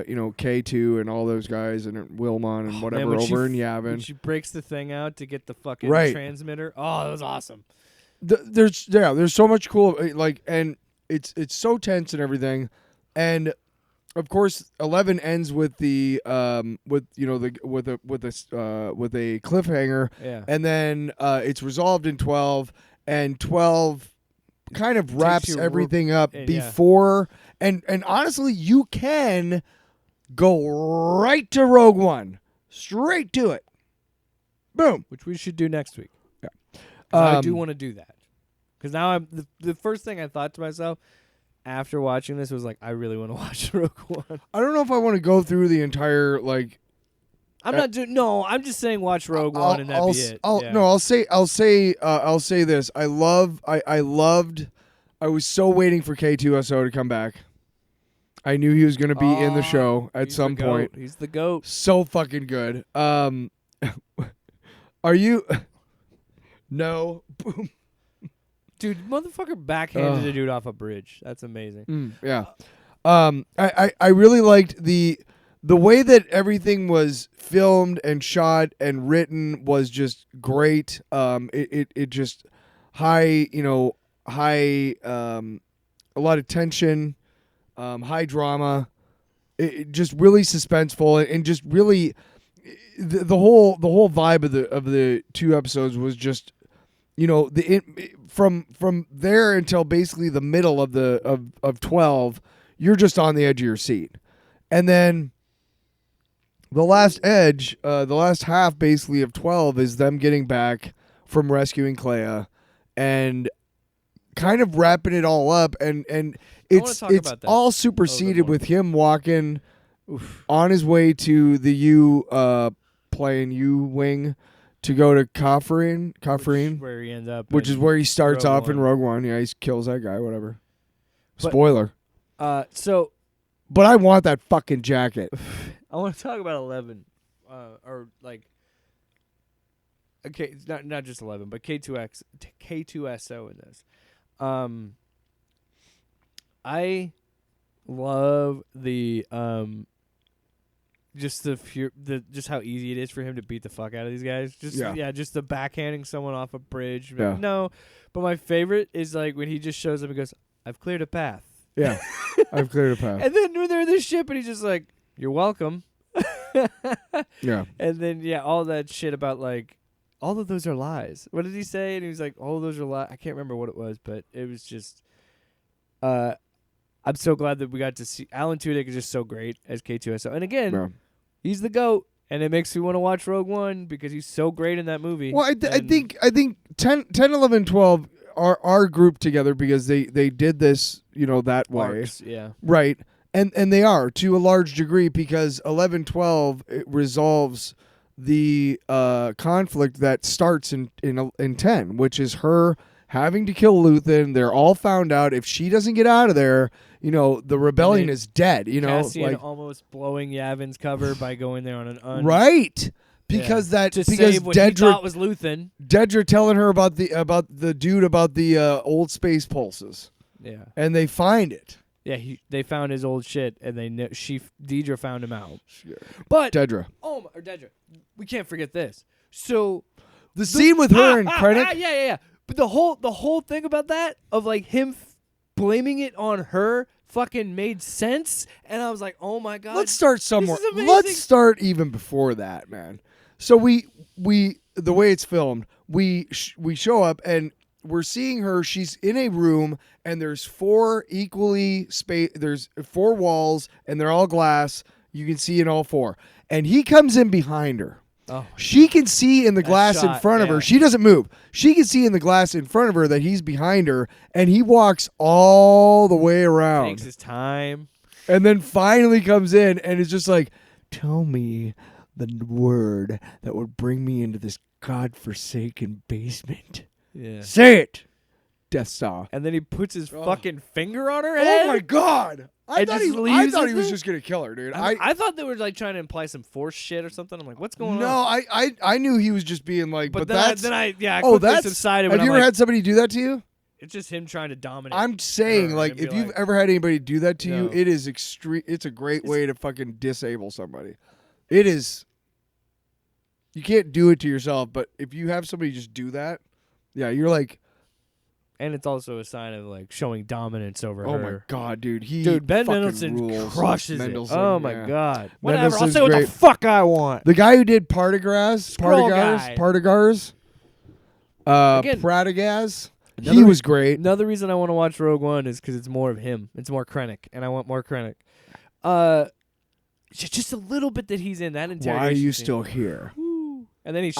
you know, K2 and all those guys and Wilmon and whatever Man, over in when Yavin. she breaks the thing out to get the fucking Right. transmitter. Oh, that was awesome. There's so much cool, like, and it's so tense and everything, and of course 11 ends with the with you know the with a cliffhanger, Yeah. and then it's resolved in 12, and 12 kind of wraps you everything up yeah. before, and honestly you can go right to Rogue One, straight to it, boom. Which we should do next week. Yeah. 'Cause I do want to do that. Because now I'm the first thing I thought to myself after watching this was like, I really want to watch Rogue One. I don't know if I want to go through the entire like. I'm not doing. No, I'm just saying watch Rogue One and that'd be it. Yeah. No, I'll say this. I was so waiting for K2SO to come back. I knew he was going to be in the show at He's some the goat. point. He's the GOAT. So fucking good. Are you? No. Boom. Dude, motherfucker backhanded a dude off a bridge. That's amazing. Yeah. I really liked the way that everything was filmed and shot and written was just great. It just high, you know, a lot of tension, high drama. It just really suspenseful, and just really the whole vibe of the two episodes was just, you know, from there until basically the middle of 12, you're just on the edge of your seat. And then the last half basically of 12 is them getting back from rescuing Clea and kind of wrapping it all up, and it's talk about that. all superseded one. with him walking on his way to the plane Ewing to go to Kafrine, where he ends up. which is where he starts Rogue off in One. Rogue One. Yeah, he kills that guy. Whatever. But- Spoiler. So But I want that fucking jacket. I want to talk about 11, or like. Okay, it's not just 11, but K2SO in this. I love the just just how easy it is for him to beat the fuck out of these guys. Just just the backhanding someone off a bridge. Yeah. No, but my favorite is like when he just shows up and goes, "I've cleared a path." Yeah, I've cleared a path. And then when they're in this ship, and he's just like, "You're welcome." Yeah. And then all that shit about like. All of those are lies. What did he say? And he was like, all of those are lies. I can't remember what it was, but it was just... I'm so glad that we got to see... Alan Tudyk is just so great as K2SO. And again, he's the GOAT, and it makes me want to watch Rogue One because he's so great in that movie. Well, I think 10, 11, 12 are grouped together because they did this, that way. Arcs, yeah. Right. And they are to a large degree because 11, 12 it resolves the conflict that starts in 10, which is her having to kill Luthen. They're all found out. If she doesn't get out of there, the rebellion is dead. Cassian almost blowing Yavin's cover by going there on an right. Because to save what he thought was Luthen. Dedra telling her about the dude about the old space pulses. Yeah. And they find it. Yeah, they found his old shit, and Dedra found him out. But Dedra. Dedra. We can't forget this. So the scene with her and Krennic. Yeah. But the whole thing about that of like him blaming it on her fucking made sense, and I was like, oh my god. Let's start somewhere. This is amazing. Let's start even before that, man. So we the way it's filmed, we show up and we're seeing her. She's in a room, and there's four there's four walls, and they're all glass. You can see in all four. And he comes in behind her. Oh, she can see in the glass in front of her. She doesn't move. She can see in the glass in front of her that he's behind her, and he walks all the way around. takes his time. And then finally comes in and is just like, tell me the word that would bring me into this godforsaken basement. Yeah. Say it. Death Star. And then he puts his fucking finger on her head. Oh my god. I And thought just he leaves was it just gonna kill her, dude. I thought they were like trying to imply some force shit or something. I'm like, what's going no, on? I knew he was just being like, but then that's I oh, quickly that's subsided. Have when you I'm ever like, had somebody do that to you? It's just him trying to dominate. I'm saying, her like, and be if you've like- ever had anybody do that to you, No. it is extreme. It's a great way to fucking disable somebody. It is. You can't do it to yourself, but if you have somebody just do that, yeah, you're like, and it's also a sign of like showing dominance over oh her. my god, dude, Ben fucking Mendelsohn rules. crushes Mendelsohn, it. Oh my yeah. god. Whatever. I'll Mendelsohn's say what the great. fuck I want. The guy who did Partagas, Scroll guy. Again, Pradagaz, he another- was great. Another reason I want to watch Rogue One is because it's more of him. It's more Krennic, and I want more Krennic. Just a little bit that he's in that interrogation. Why are you scene. still here? Woo. And then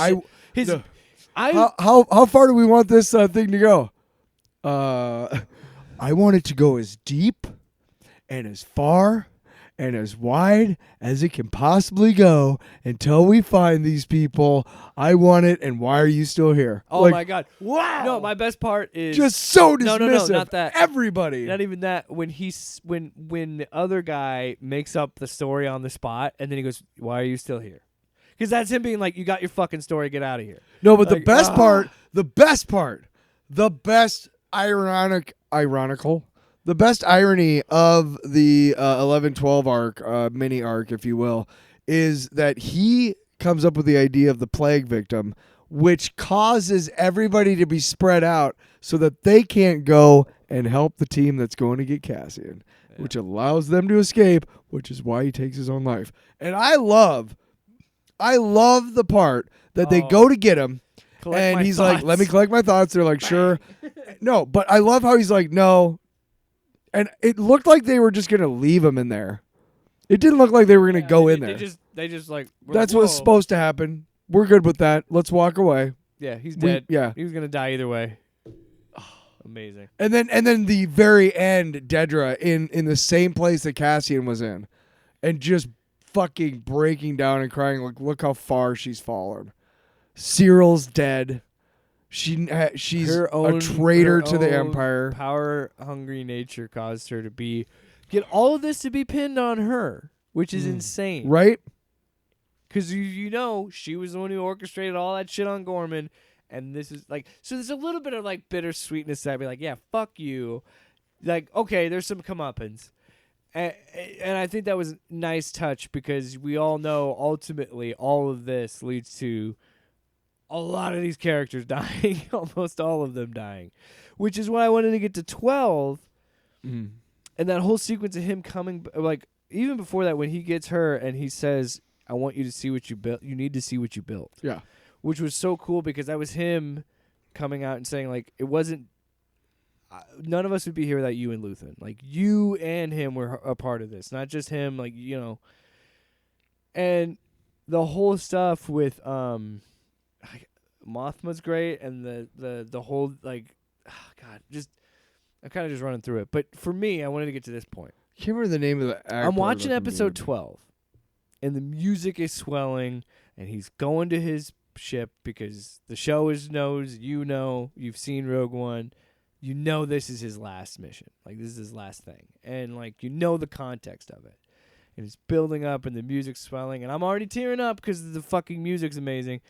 How far do we want this thing to go? I want it to go as deep and as far and as wide as it can possibly go until we find these people. I want it, and why are you still here? Oh my god! Wow! No, my best part is Just so dismissive. No, not that. Everybody. Not even that. When the other guy makes up the story on the spot, and then he goes, "Why are you still here?" Because that's him being like, "You got your fucking story. Get out of here." No, but Like, the best part, the best ironical, the best irony of the 11-12 arc, mini arc, if you will, is that he comes up with the idea of the plague victim, which causes everybody to be spread out so that they can't go and help the team that's going to get Cassian, which allows them to escape, which is why he takes his own life. And I love the part that they go to get him, and he's like, let me collect my thoughts. They're like, sure. No, but I love how he's like, no. And it looked like they were just going to leave him in there. It didn't look like they were going to go in there. They just like. That's like, what's "Whoa." supposed to happen. We're good with that. Let's walk away. Yeah, he's We- dead. yeah. He was gonna die either way. Amazing. And then the very end, Dedra in the same place that Cassian was in, and just fucking breaking down and crying like, look how far she's fallen. Cyril's dead. She's a traitor to the Empire. Power hungry nature caused her to get all of this to be pinned on her, which is insane. Right? Because you know she was the one who orchestrated all that shit on Gorman, and this is like, so there's a little bit of like bittersweetness that I'd be like, yeah, fuck you. Like, okay, there's some comeuppance. And I think that was a nice touch because we all know ultimately all of this leads to a lot of these characters dying, almost all of them dying, which is why I wanted to get to 12. And that whole sequence of him coming, like, even before that, when he gets her and he says, I want you to see what you built. You need to see what you built. Yeah. Which was so cool because that was him coming out and saying, like, it wasn't, none of us would be here without you and Luthen. Like, you and him were a part of this, not just him, like, you know. And the whole stuff with Mothma's great, and the whole, like, oh God, just, I'm kind of just running through it. But for me, I wanted to get to this point. Can't remember the name of the actor. I'm watching episode 12, and the music is swelling, and he's going to his ship because the show knows, you know, you've seen Rogue One. You know this is his last mission. Like, this is his last thing. And, like, you know the context of it. And it's building up, and the music's swelling, and I'm already tearing up because the fucking music's amazing.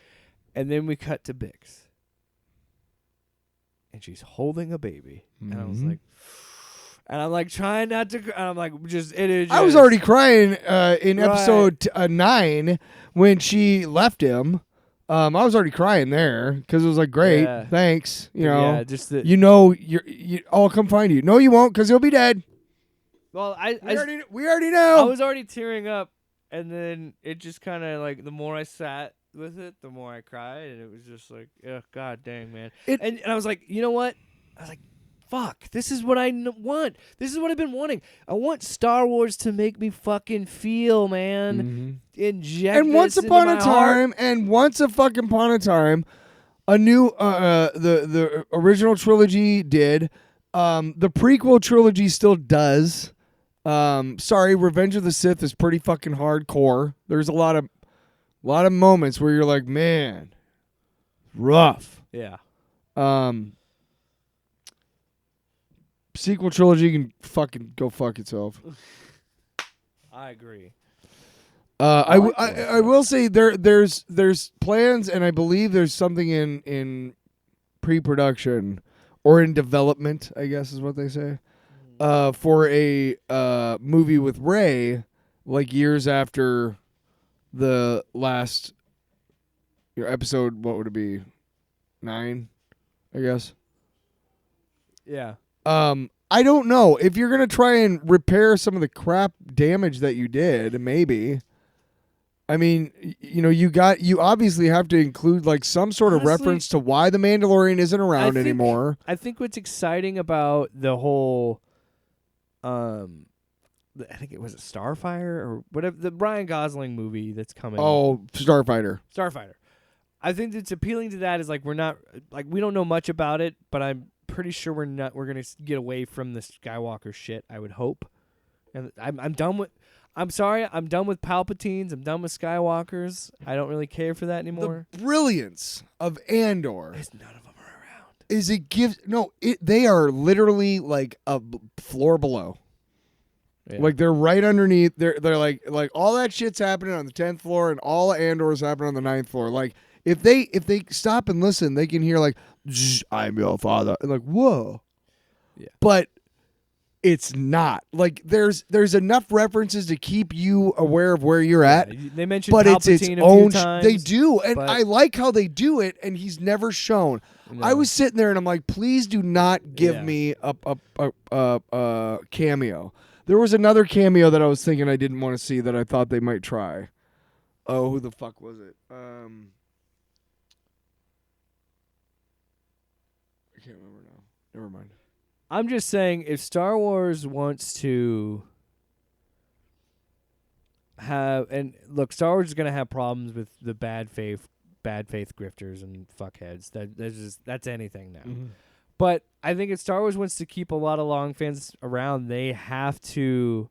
And then we cut to Bix. And she's holding a baby. And I was like, and I'm like trying not to, and I'm like, I was already crying in episode 9 when she left him. I was already crying there because it was like, great, thanks. You know, yeah, just the, you know, I'll come find you. No, you won't, because he'll be dead. Well, we already know. I was already tearing up, and then it just kind of like, the more I sat with it, the more I cried, and it was just like, oh, God dang, man. And I was like, you know what? I was like, fuck, this is what I want. This is what I've been wanting. I want Star Wars to make me fucking feel, man. Inject and once this upon into a my heart. time, and once a fucking upon a time, a new the original trilogy did. The prequel trilogy still does. Sorry, Revenge of the Sith is pretty fucking hardcore. There's a lot of moments where you're like, man, rough. Yeah. Sequel trilogy can fucking go fuck itself. I agree. I will say there's plans, and I believe there's something in pre-production or in development, I guess is what they say, for a movie with Rey, like years after the last episode. What would it be? 9, I guess. Yeah. I don't know if you're gonna try and repair some of the crap damage that you did. Maybe. I mean, you know, you obviously have to include like some sort of reference to why the Mandalorian isn't around anymore. I think what's exciting about the whole, I think it was a Starfire or whatever, the Ryan Gosling movie that's coming. Oh, Starfighter. I think that's appealing to that is like, we're not, like, we don't know much about it, but I'm pretty sure we're going to get away from the Skywalker shit, I would hope. And I'm done with, I'm sorry, I'm done with Palpatines, I'm done with Skywalkers. I don't really care for that anymore. The brilliance of Andor Is none of them are around. is they are literally like a floor below. Yeah. Like they're right underneath. They're like all that shit's happening on the 10th floor, and all of Andor's happening on the 9th floor. Like if they stop and listen, they can hear like, "I'm your father," and like, whoa. Yeah. But it's not like there's enough references to keep you aware of where you're at. They mentioned but Palpatine it's its a own. few times, they do, and but I like how they do it. And he's never shown. No. I was sitting there, and I'm like, please do not give me a cameo. There was another cameo that I was thinking I didn't want to see that I thought they might try. Oh, who the fuck was it? I can't remember now. Never mind. I'm just saying, if Star Wars wants to have, and look, Star Wars is going to have problems with the bad faith grifters and fuckheads. That's anything now. Mm-hmm. But I think if Star Wars wants to keep a lot of long fans around, they have to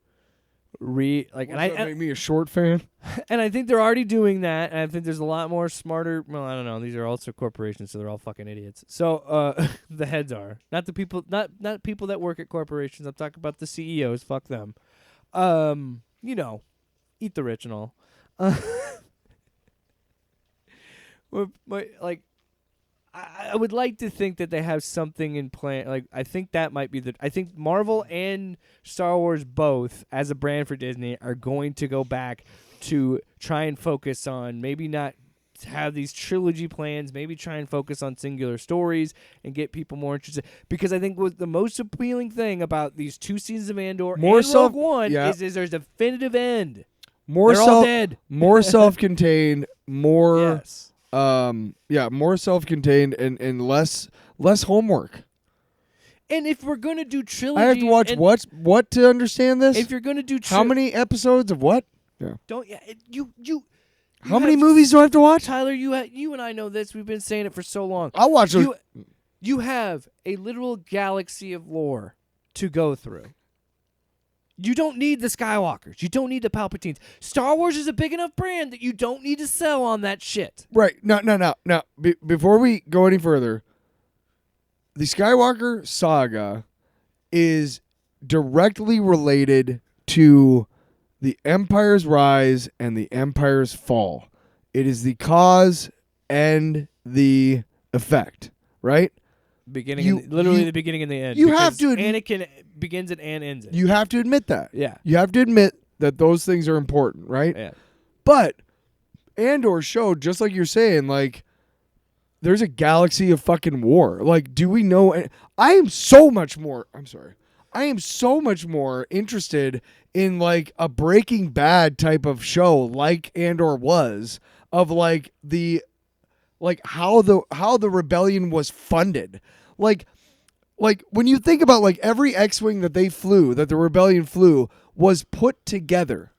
and That make me a short fan. and I think they're already doing that, and I think there's a lot more smarter. Well, I don't know. These are also corporations, so they're all fucking idiots. So the heads are not the people, not people that work at corporations. I'm talking about the CEOs. Fuck them. You know, eat the rich and all. I would like to think that they have something in plan. Like, I think that might be I think Marvel and Star Wars both, as a brand for Disney, are going to go back to try and focus on maybe not have these trilogy plans, maybe try and focus on singular stories and get people more interested. Because I think what the most appealing thing about these 2 seasons of Andor and Rogue One is there's a definitive end. They're all dead. More self-contained, more Yes. more self-contained and less homework. And if we're gonna do trilogy, I have to watch what to understand this? If you're gonna do how many episodes of what? Yeah. You How many movies do I have to watch? Tyler, you and I know this. We've been saying it for so long. I'll watch those. You have a literal galaxy of lore to go through. You don't need the Skywalkers. You don't need the Palpatines. Star Wars is a big enough brand that you don't need to sell on that shit. Right. No. Before we go any further, the Skywalker saga is directly related to the Empire's rise and the Empire's fall. It is the cause and the effect, right? Literally the beginning and the end. You have to Anakin begins it and ends it. You have to admit that. Yeah. You have to admit that those things are important, right? Yeah. But Andor showed, just like you're saying, like, there's a galaxy of fucking war. Like, do we know? I am so much more interested in, like, a Breaking Bad type of show like Andor was, of like how the rebellion was funded. Like when you think about, like, every X-Wing that the rebellion flew was put together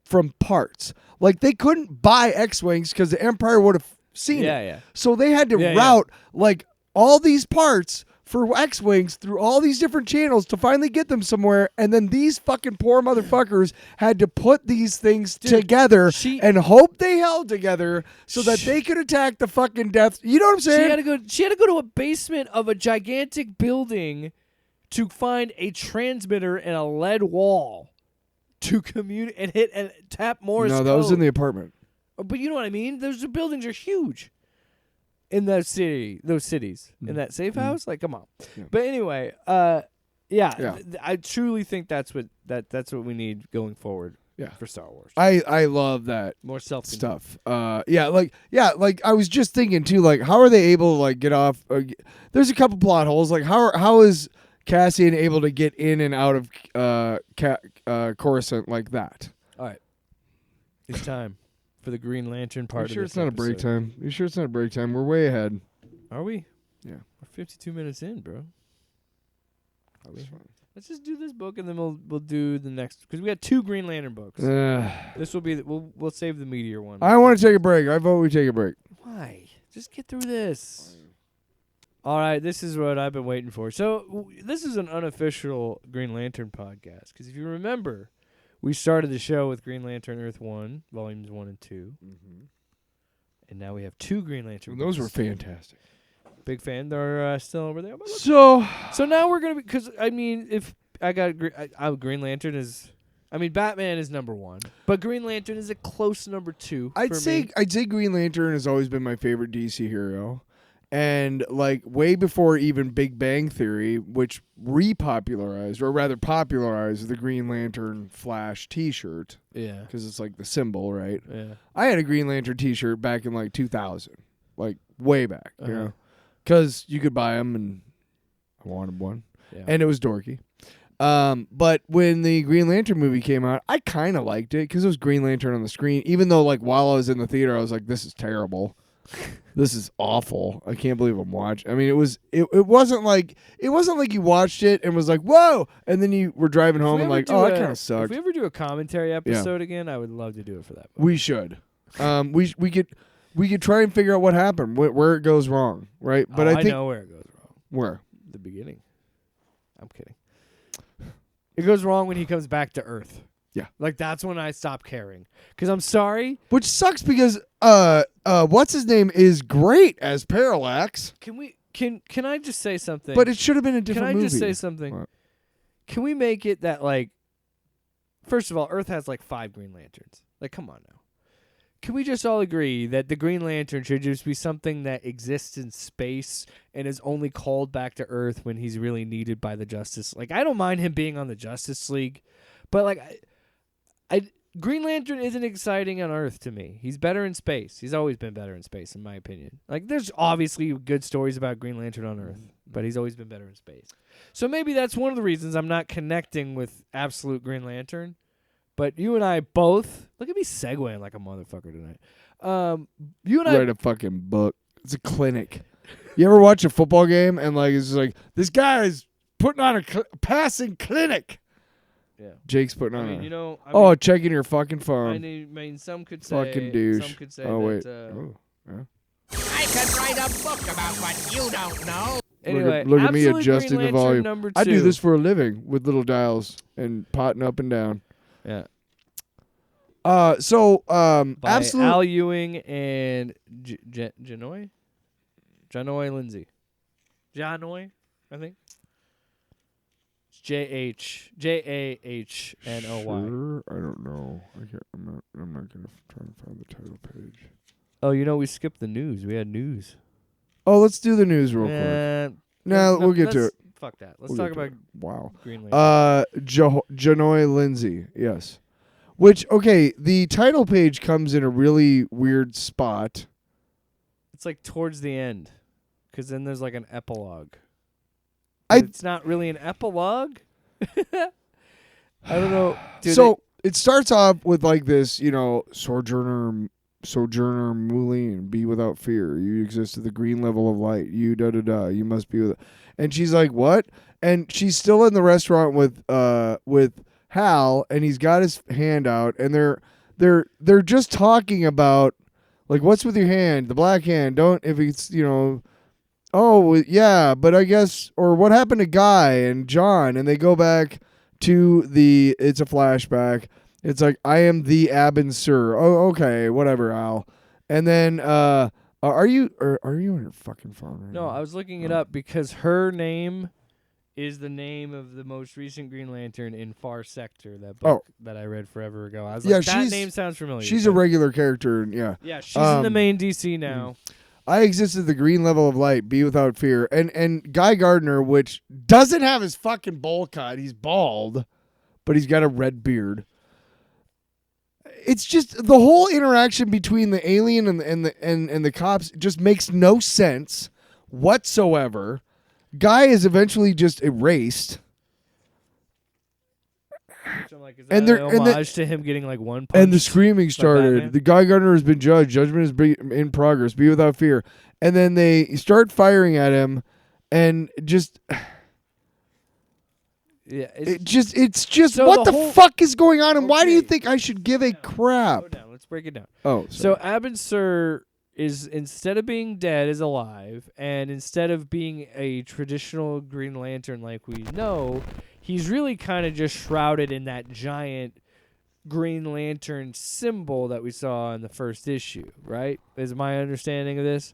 from parts. Like, they couldn't buy X-Wings because the Empire would have seen it. Yeah. So they had to route like all these parts for X-Wings through all these different channels to finally get them somewhere, and then these fucking poor motherfuckers had to put these things together and hope they held together so that they could attack the fucking Death. You know what I'm saying? She had to go to a basement of a gigantic building to find a transmitter in a lead wall to communicate and hit and tap Morse code. No, that was in the apartment. But you know what I mean? Those buildings are huge. In those cities, in that safe house, like, come on. Yeah. But anyway, I truly think that's what we need going forward. Yeah. For Star Wars. I love that More self stuff. Like I was just thinking too, like, how are they able to, like, get off? There's a couple plot holes. Like, how is Cassian able to get in and out of Coruscant like that? All right, it's time for the Green Lantern part. You sure of this it's not a break episode. time? You sure it's not a break time? We're way ahead. Are we? Yeah. We're 52 minutes in, bro. That's fine. Let's just do this book and then we'll do the next, because we got 2 Green Lantern books. This will be we'll save the meteor one. I want to take a break. I vote we take a break. Why? Just get through this. All right, this is what I've been waiting for. So this is an unofficial Green Lantern podcast, because if you remember, we started the show with Green Lantern Earth 1, volumes 1 and 2. Mm-hmm. And now we have 2 Green Lantern Those books. were fantastic. Big fan. They're still over there. So now we're going to be, because, I mean, if I got Green Lantern is, I mean, Batman is number 1, but Green Lantern is a close number 2. I'd say Green Lantern has always been my favorite DC hero. And, like, way before even Big Bang Theory, which repopularized, or rather popularized, the Green Lantern Flash T-shirt. Yeah. Because it's, like, the symbol, right? Yeah. I had a Green Lantern T-shirt back in, like, 2000. Like, way back, you know? Because you could buy them, and I wanted one. Yeah. And it was dorky. But when the Green Lantern movie came out, I kind of liked it because it was Green Lantern on the screen. Even though, like, while I was in the theater, I was like, this is terrible. This is awful. I can't believe I'm watching. I mean, it wasn't like you watched it and was like, whoa, and then you were driving home and like, oh, that kind of sucked. If we ever do a commentary episode again, I would love to do it for that. We should. We could try and figure out what happened, where it goes wrong, right? But I think know where it goes wrong. Where? The beginning. I'm kidding. It goes wrong when he comes back to Earth. Yeah. Like that's when I stopped caring. Because I'm sorry. Which sucks because what's his name is great as Parallax, Can I just say something? but it should have been a different Can I movie. just say something? What? Can we make it that like, first of all, Earth has like 5 Green Lanterns. Like, come on now. Can we just all agree that the Green Lantern should just be something that exists in space and is only called back to Earth when he's really needed by the Justice? Like, I don't mind him being on the Justice League, but like, Green Lantern isn't exciting on Earth to me. He's better in space. He's always been better in space, in my opinion. Like, there's obviously good stories about Green Lantern on Earth, but he's always been better in space. So maybe that's one of the reasons I'm not connecting with absolute Green Lantern. But you and I both, look at me segueing like a motherfucker tonight. You and I Write a fucking book. It's a clinic. You ever watch a football game and like it's just like this guy's putting on a passing clinic. Yeah. Jake's putting I on. mean, you know, Checking your fucking phone. I mean, some could say, Fucking douche. some could say Oh wait. that. Yeah. I could write a book about what you don't know. Anyway, look at me Absolute adjusting Green the Lantern volume. number 2. I do this for a living with little dials and potting up and down. Yeah. By absolute. Al Ewing and Jahnoy Lindsay. Jahnoy, I think. It's Jahnoy. Sure, I don't know. I'm not gonna try to find the title page. Oh, we skipped the news. We had news. Oh, let's do the news real quick. No, we'll get to it. Fuck that. Let's We'll talk get to about it. Wow. Green Lantern. Jahnoy Lindsay, yes. Which, okay, the title page comes in a really weird spot. It's like towards the end, because then there's like an epilogue. But it's not really an epilogue. I don't know. Dude, it starts off with like this, sojourner Mooley and be without fear. You exist at the green level of light. You da-da-da. You must be with. And she's like, what? And she's still in the restaurant with Hal, and he's got his hand out, and they're just talking about like, what's with your hand, the black hand? Don't, if it's oh yeah, but I guess, or what happened to Guy and John? And they go back to it's a flashback. It's like, I am the Abin Sur. Oh, okay, whatever, Al. And then are you on your fucking phone right now? No, I was looking it up because her name is the name of the most recent Green Lantern in Far Sector, that book that I read forever ago. I was like, that name sounds familiar. She's a regular character, yeah. Yeah, she's in the main DC now. I exist at the green level of light, be without fear. And Guy Gardner, which doesn't have his fucking bowl cut, he's bald, but he's got a red beard. It's just the whole interaction between the alien and the cops just makes no sense whatsoever. Guy is eventually just erased. I'm like, is And that they're- an and the- homage to him getting like one punch? And the screaming started. Batman? The Guy Gardner has been judged. Judgment is in progress. Be without fear. And then they start firing at him, and just Yeah, it's just So what the the whole- fuck is going on, and why do you Okay. think I should give a Slow crap? down. Let's break it down. Oh, So Abin Sur is, instead of being dead, is alive, and instead of being a traditional Green Lantern like we know, he's really kind of just shrouded in that giant Green Lantern symbol that we saw in the first issue, right? Is my understanding of this.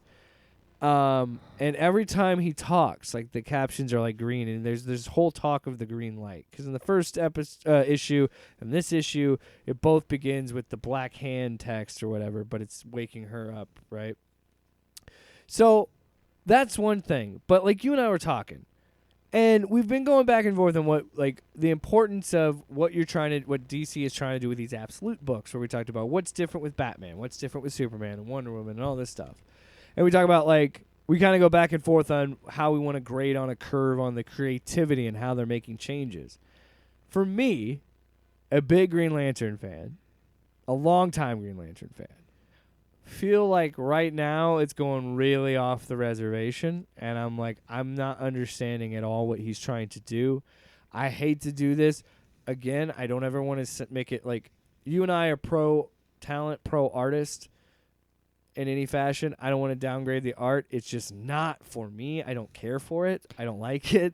And every time he talks, like the captions are like green, and there's this whole talk of the green light. Because in the first issue and this issue, it both begins with the black hand text or whatever, but it's waking her up, right? So that's one thing. But like you and I were talking, and we've been going back and forth on what, like, the importance of what DC is trying to do with these absolute books, where we talked about what's different with Batman, what's different with Superman and Wonder Woman and all this stuff. And we talk about, like, we kind of go back and forth on how we want to grade on a curve on the creativity and how they're making changes. For me, a big Green Lantern fan, a long-time Green Lantern fan, feel like right now it's going really off the reservation, and I'm like, I'm not understanding at all what he's trying to do. I hate to do this. Again, I don't ever want to make it like, you and I are pro talent, pro artist in any fashion. I don't want to downgrade the art. It's just not for me. I don't care for it. I don't like it.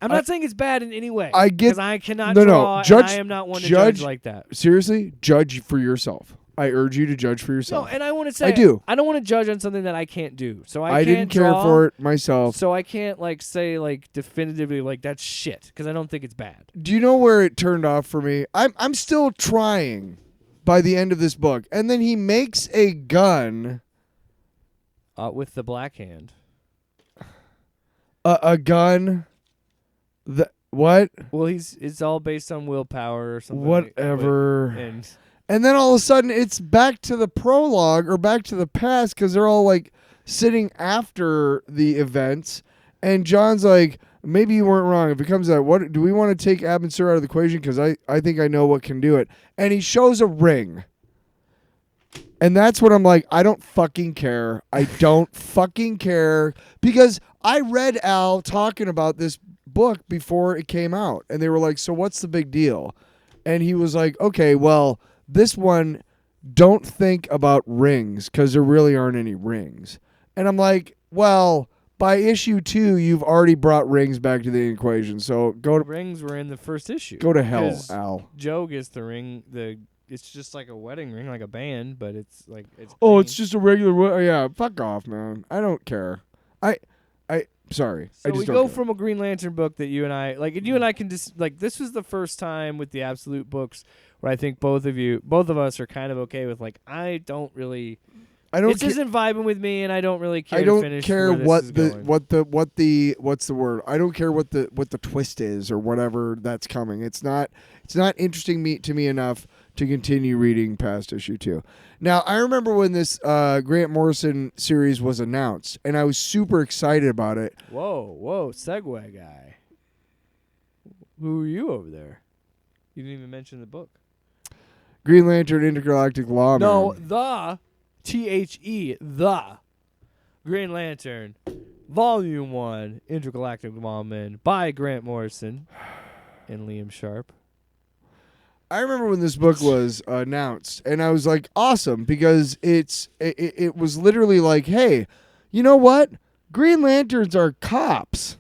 I'm not saying it's bad in any way. I get- because I cannot no, draw. And judge- I am not one to judge- judge like that. Seriously, judge for yourself. I urge you to judge for No, yourself. and I want to say I do. I don't want to judge on something that I can't do. So I I can't didn't care draw, for it myself. So I can't like say like definitively like that's shit because I don't think it's bad. Do you know where it turned off for me? I'm still trying by the end of this book. And then he makes a gun, With the black hand. a gun that what? Well, it's all based on willpower or something. Whatever. And And then all of a sudden it's back to the prologue or back to the past because they're all like sitting after the events. And John's like, maybe you weren't wrong. If it comes out, what do we want to take Ab and Sur out of the equation? Because I think I know what can do it. And he shows a ring. And that's what I'm like, I don't fucking care. I don't fucking care. Because I read Al talking about this book before it came out. And they were like, so what's the big deal? And he was like, okay, well, this one, don't think about rings because there really aren't any rings. And I'm like, well, by issue 2, you've already brought rings back to the equation. So the rings were in the first issue. go to hell, 'Cause Al. Joe gets the ring. It's just like a wedding ring, like a band, but it's like it's. Oh, green. it's just a regular. Yeah, fuck off, man. I don't care. Sorry. So I just we don't go care. from a Green Lantern book that you and I like, and you and I can just like. This was the first time with the Absolute books where I think both of us are kind of okay with like I don't really. I don't. This isn't vibing with me, and I don't really care. I to don't finish care where this what is the going. what's the word? I don't care what the twist is or whatever that's coming. It's not interesting to me enough to continue reading past issue 2. Now I remember when this Grant Morrison series was announced, and I was super excited about it. Whoa, segue guy. Who are you over there? You didn't even mention the book. Green Lantern Intergalactic Lawman. No, the the Green Lantern, Volume 1, Intergalactic Lawman by Grant Morrison and Liam Sharp. I remember when this book was announced, and I was like, awesome, because it was literally like, hey, you know what? Green Lanterns are cops.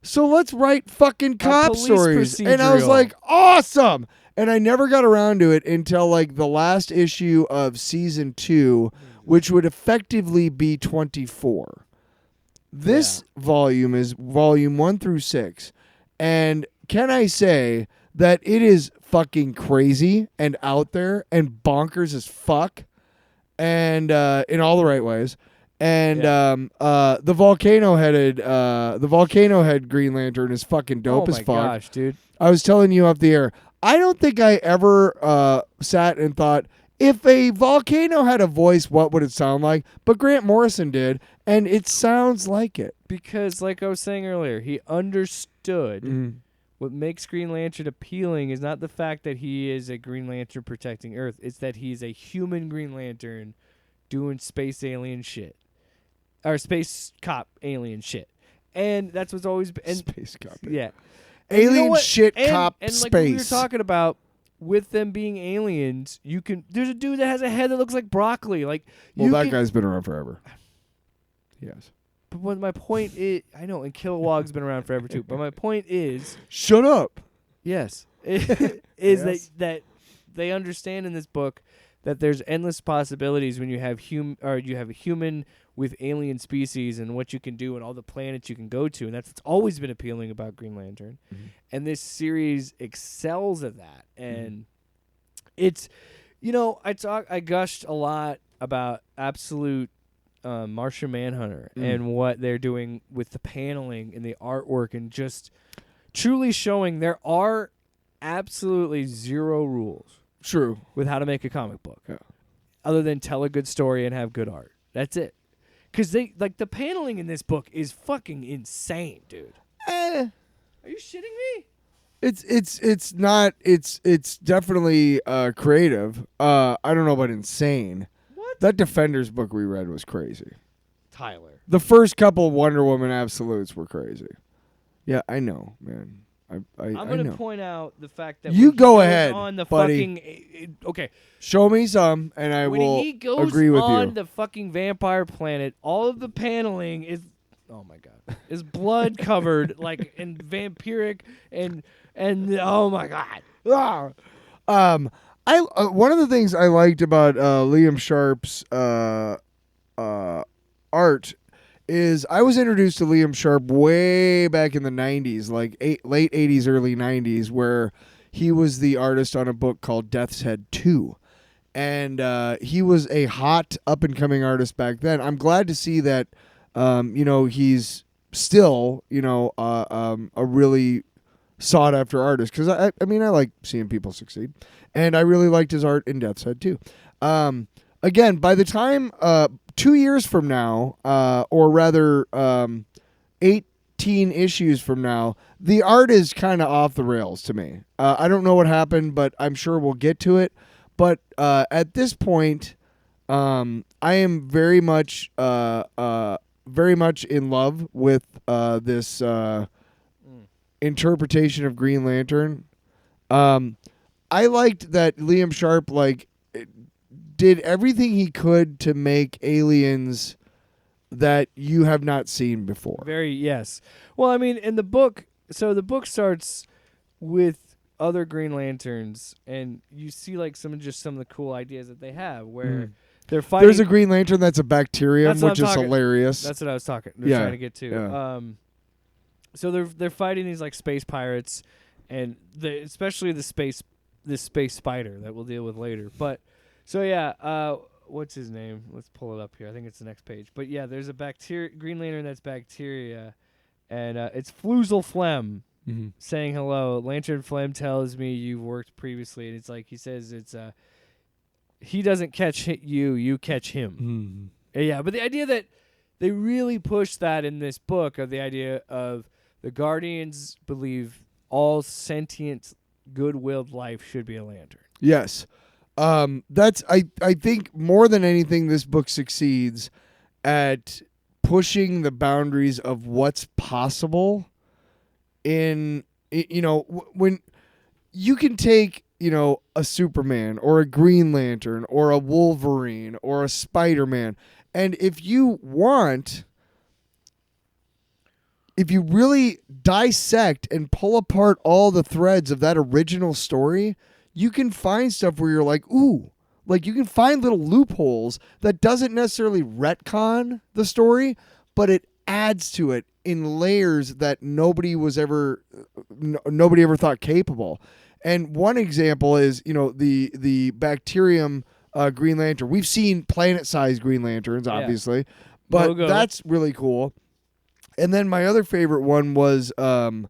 So let's write fucking cop police stories. And I was procedural. like, awesome. And I never got around to it until like the last issue of season 2, which would effectively be 24. This volume is volume 1 through 6. And can I say that it is fucking crazy and out there and bonkers as fuck, and in all the right ways. And the volcano head Green Lantern is fucking dope as fuck. Oh my gosh, dude. I was telling you off the air, I don't think I ever sat and thought, if a volcano had a voice, what would it sound like? But Grant Morrison did, and it sounds like it. Because like I was saying earlier, he understood what makes Green Lantern appealing is not the fact that he is a Green Lantern protecting Earth. It's that he's a human Green Lantern doing space alien shit. Or space cop alien shit. And that's what's always been. Space cop. Yeah. Alien what? shit And- cop and like space. we were talking about, with them being aliens, you can. There's a dude that has a head that looks like broccoli. Like, Well, you that can, guy's been around forever. Yes. But what my point is, I know, and Kilowog's been around forever too. But my point is, Shut up. yes, is Yes. that they understand in this book that there's endless possibilities when you have you have a human with alien species and what you can do and all the planets you can go to, and that's what's always been appealing about Green Lantern. And this series excels at that. And it's, I gushed a lot about Absolute Martian Manhunter and what they're doing with the paneling and the artwork and just truly showing there are absolutely zero rules True. with how to make a comic book. Yeah. Other than tell a good story and have good art. That's it. Because they like the paneling in this book is fucking insane, dude. Are you shitting me? It's not it's definitely creative. I don't know about insane. What? That Defenders book we read was crazy. Tyler. The first couple Wonder Woman absolutes were crazy. Yeah, I know, man. I I'm know. going to point out the fact that You when he go goes ahead, on the buddy. fucking okay. Show me some, and I When will he goes agree with on you. the fucking vampire planet, all of the paneling is oh my god, is blood covered like in vampiric and oh my god. Ah. I one of the things I liked about Liam Sharp's art is I was introduced to Liam Sharp way back in the 90s, like late 80s, early 90s, where he was the artist on a book called Death's Head 2. And he was a hot up-and-coming artist back then. I'm glad to see that, he's still, a really sought-after artist. Because, I like seeing people succeed. And I really liked his art in Death's Head, too. Again, by the time 2 years from now, or rather 18 issues from now, the art is kind of off the rails to me. I don't know what happened, but I'm sure we'll get to it. But at this point, I am very much in love with this interpretation of Green Lantern. I liked that Liam Sharp did everything he could to make aliens that you have not seen before. Yes. Well, I mean, in the book, so the book starts with other Green Lanterns, and you see some of the cool ideas that they have, where they're fighting. There's a Green Lantern that's a bacterium, which is hilarious. That's what I was trying to get to. Yeah. So they're fighting these space pirates, and especially this space spider that we'll deal with later. But so yeah, what's his name? Let's pull it up here. I think it's the next page. But yeah, there's a Green Lantern that's bacteria, and it's Fluzel Phlegm. Mm-hmm. Saying hello. Lantern Phlegm tells me you've worked previously, and it's he says he doesn't catch you catch him. Mm-hmm. Yeah, but the idea that they really push that in this book of the idea of the Guardians believe all sentient, good-willed life should be a lantern. Yes. That's I think more than anything this book succeeds at pushing the boundaries of what's possible in when you can take a Superman or a Green Lantern or a Wolverine or a Spider-Man, and if you really dissect and pull apart all the threads of that original story, you can find stuff where you're like, ooh, you can find little loopholes that doesn't necessarily retcon the story, but it adds to it in layers that nobody ever thought capable. And one example is, the bacterium Green Lantern. We've seen planet-sized Green Lanterns, obviously, but that's really cool. And then my other favorite one was Sorry,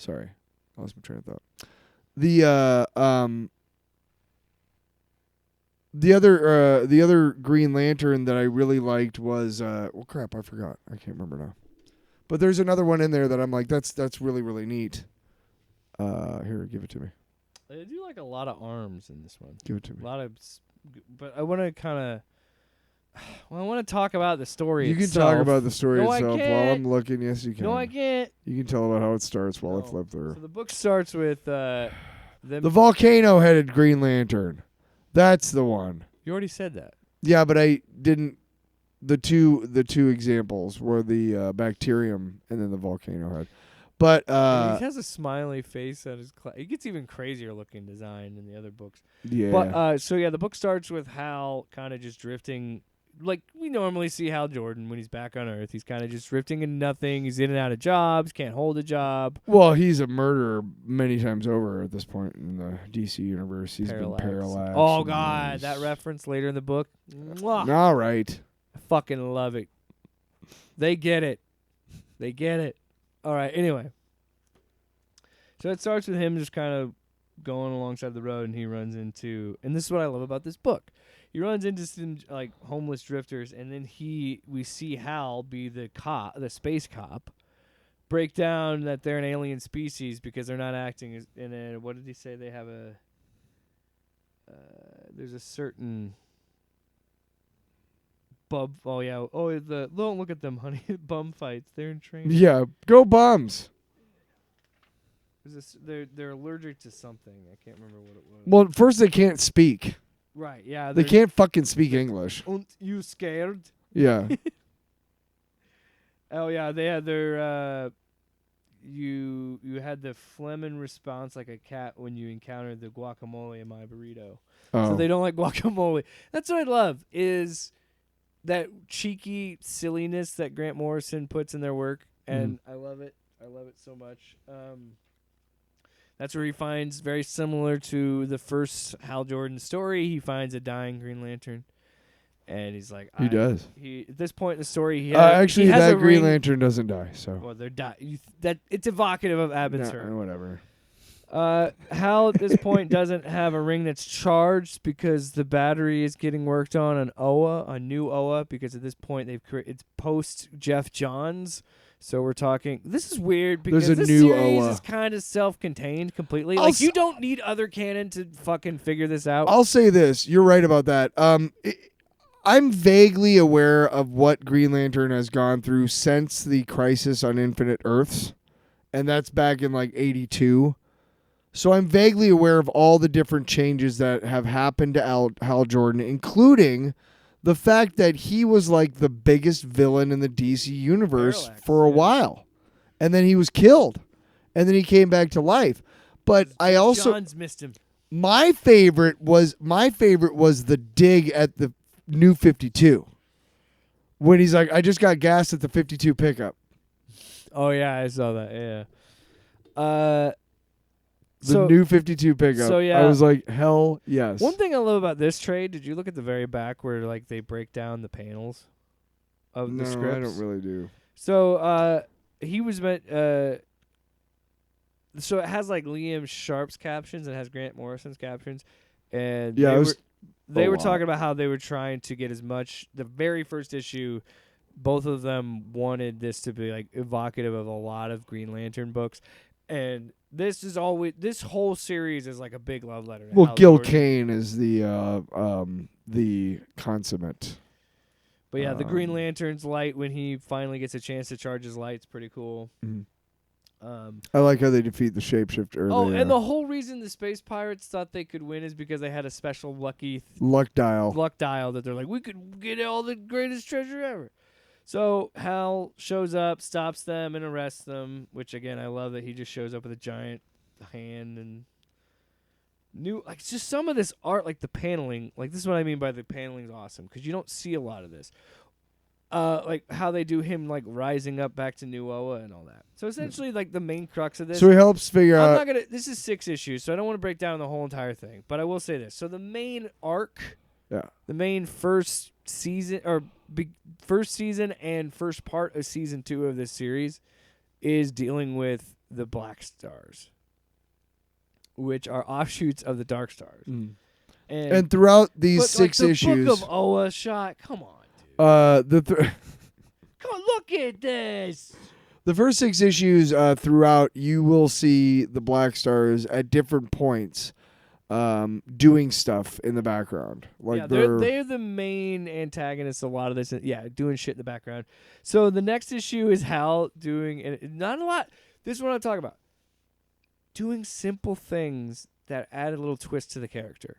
I lost my train of thought. The other Green Lantern that I really liked was crap, I forgot. I can't remember now. But there's another one in there that I'm like, that's really, really neat. Here, give it to me. They do a lot of arms in this one. Give it to me. A lot of, but I want to I want to talk about the story. You can itself. talk about the story No, I itself while can't. I'm looking. Yes, you can. No, I can't. You can tell about how it starts while I No. flip through. So the book starts with The volcano-headed Green Lantern. That's the one. You already said that. Yeah, but I didn't. The two examples were the bacterium and then the volcano head. But he has a smiley face on his. It gets even crazier looking design in the other books. yeah. But the book starts with Hal kind of just drifting, like we normally see Hal Jordan when he's back on Earth. He's kind of just drifting in nothing. He's in and out of jobs, can't hold a job. Well, he's a murderer many times over at this point in the DC universe. He's been parallaxed. Oh God, that reference later in the book. Mwah. All right. I fucking love it. They get it. They get it. All right. Anyway, so it starts with him just kind of going alongside the road, and he runs into. And this is what I love about this book. He runs into some homeless drifters, and then we see Hal be the space cop, break down that they're an alien species because they're not acting as. And then what did he say? They have a. There's a certain. Bum. Oh yeah. Oh, don't look at them, honey. Bum fights. They're in training. Yeah, go bums. They're allergic to something. I can't remember what it was. Well, first they can't speak. Right. Yeah. They can't fucking speak English. And you scared? Yeah. Oh yeah, they had their you had the phlegm response like a cat when you encountered the guacamole in my burrito. Oh. So they don't like guacamole. That's what I love is that cheeky silliness that Grant Morrison puts in their work, and I love it. I love it so much. That's where he finds, very similar to the first Hal Jordan story, he finds a dying Green Lantern. And he's like, He does. At this point in the story, he Actually, he has that a Green ring. Lantern doesn't die, so. Well, they're that it's evocative of Abbott's Nah, whatever. Hal at this point doesn't have a ring that's charged because the battery is getting worked on Oa, a new Oa, because at this point it's post Jeff Johns. So we're talking. This is weird because There's a this new series Oa. is kind of self-contained completely. I'll Like you don't need other canon to fucking figure this out. I'll say this. You're right about that. I'm vaguely aware of what Green Lantern has gone through since the Crisis on Infinite Earths, and that's back in like 82. So I'm vaguely aware of all the different changes that have happened to Hal Jordan, including the fact that he was like the biggest villain in the DC universe Parallax, for a while, and then he was killed, and then he came back to life. But I also Johns missed him. my favorite was the dig at the new 52 when he's like, I just got gas at the 52 pickup. Oh yeah, I saw that. Yeah. The new 52 pickup. so, yeah. I was like, hell yes. One thing I love about this trade, did you look at the very back where like they break down the panels of no, the scripts? I don't really do. So he was meant so it has like Liam Sharp's captions and it has Grant Morrison's captions, and Yeah, they a were lot. talking about how they were trying to get as much. The very first issue, both of them wanted this to be like evocative of a lot of Green Lantern books, and this whole series is like a big love letter. To Well, Hal Gil Jordan. Kane is the consummate. But yeah, the Green Lantern's light when he finally gets a chance to charge his light's pretty cool. Mhm. I like how they defeat the shapeshifter. Oh, and the whole reason the space pirates thought they could win is because they had a special luck dial that they're like, we could get all the greatest treasure ever. So Hal shows up, stops them, and arrests them, which again I love that he just shows up with a giant hand and like just some of this art, like the paneling, like this is what I mean by the paneling is awesome because you don't see a lot of this. Like how they do him like rising up back to New Oa and all that. So essentially, like the main crux of this. So he helps figure I'm out. not gonna. This is 6 issues, so I don't want to break down the whole entire thing. But I will say this: so the main arc, Yeah. the main first season and first part of season 2 of this series is dealing with the Black Stars, which are offshoots of the Dark Stars. And throughout these but, 6 like, the issues, Book of Oa shot. Come on, come on, look at this. The first 6 issues throughout, you will see the Black Stars at different points doing stuff in the background. Like Yeah, they're the main antagonists. A lot of this, doing shit in the background. So the next issue is Hal doing, and not a lot. This is what I'm talking about. Doing simple things that add a little twist to the character,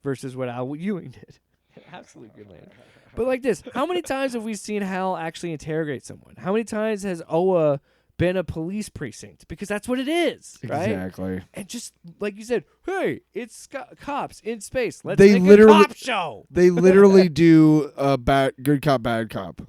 versus what Al Ewing did. Absolutely good man. But like this, how many times have we seen Hal actually interrogate someone? How many times has Oa been a police precinct? Because that's what it is, right? Exactly. And just like you said, hey, it's cops in space. Let's They make literally- a cop show. They literally do a good cop, bad cop.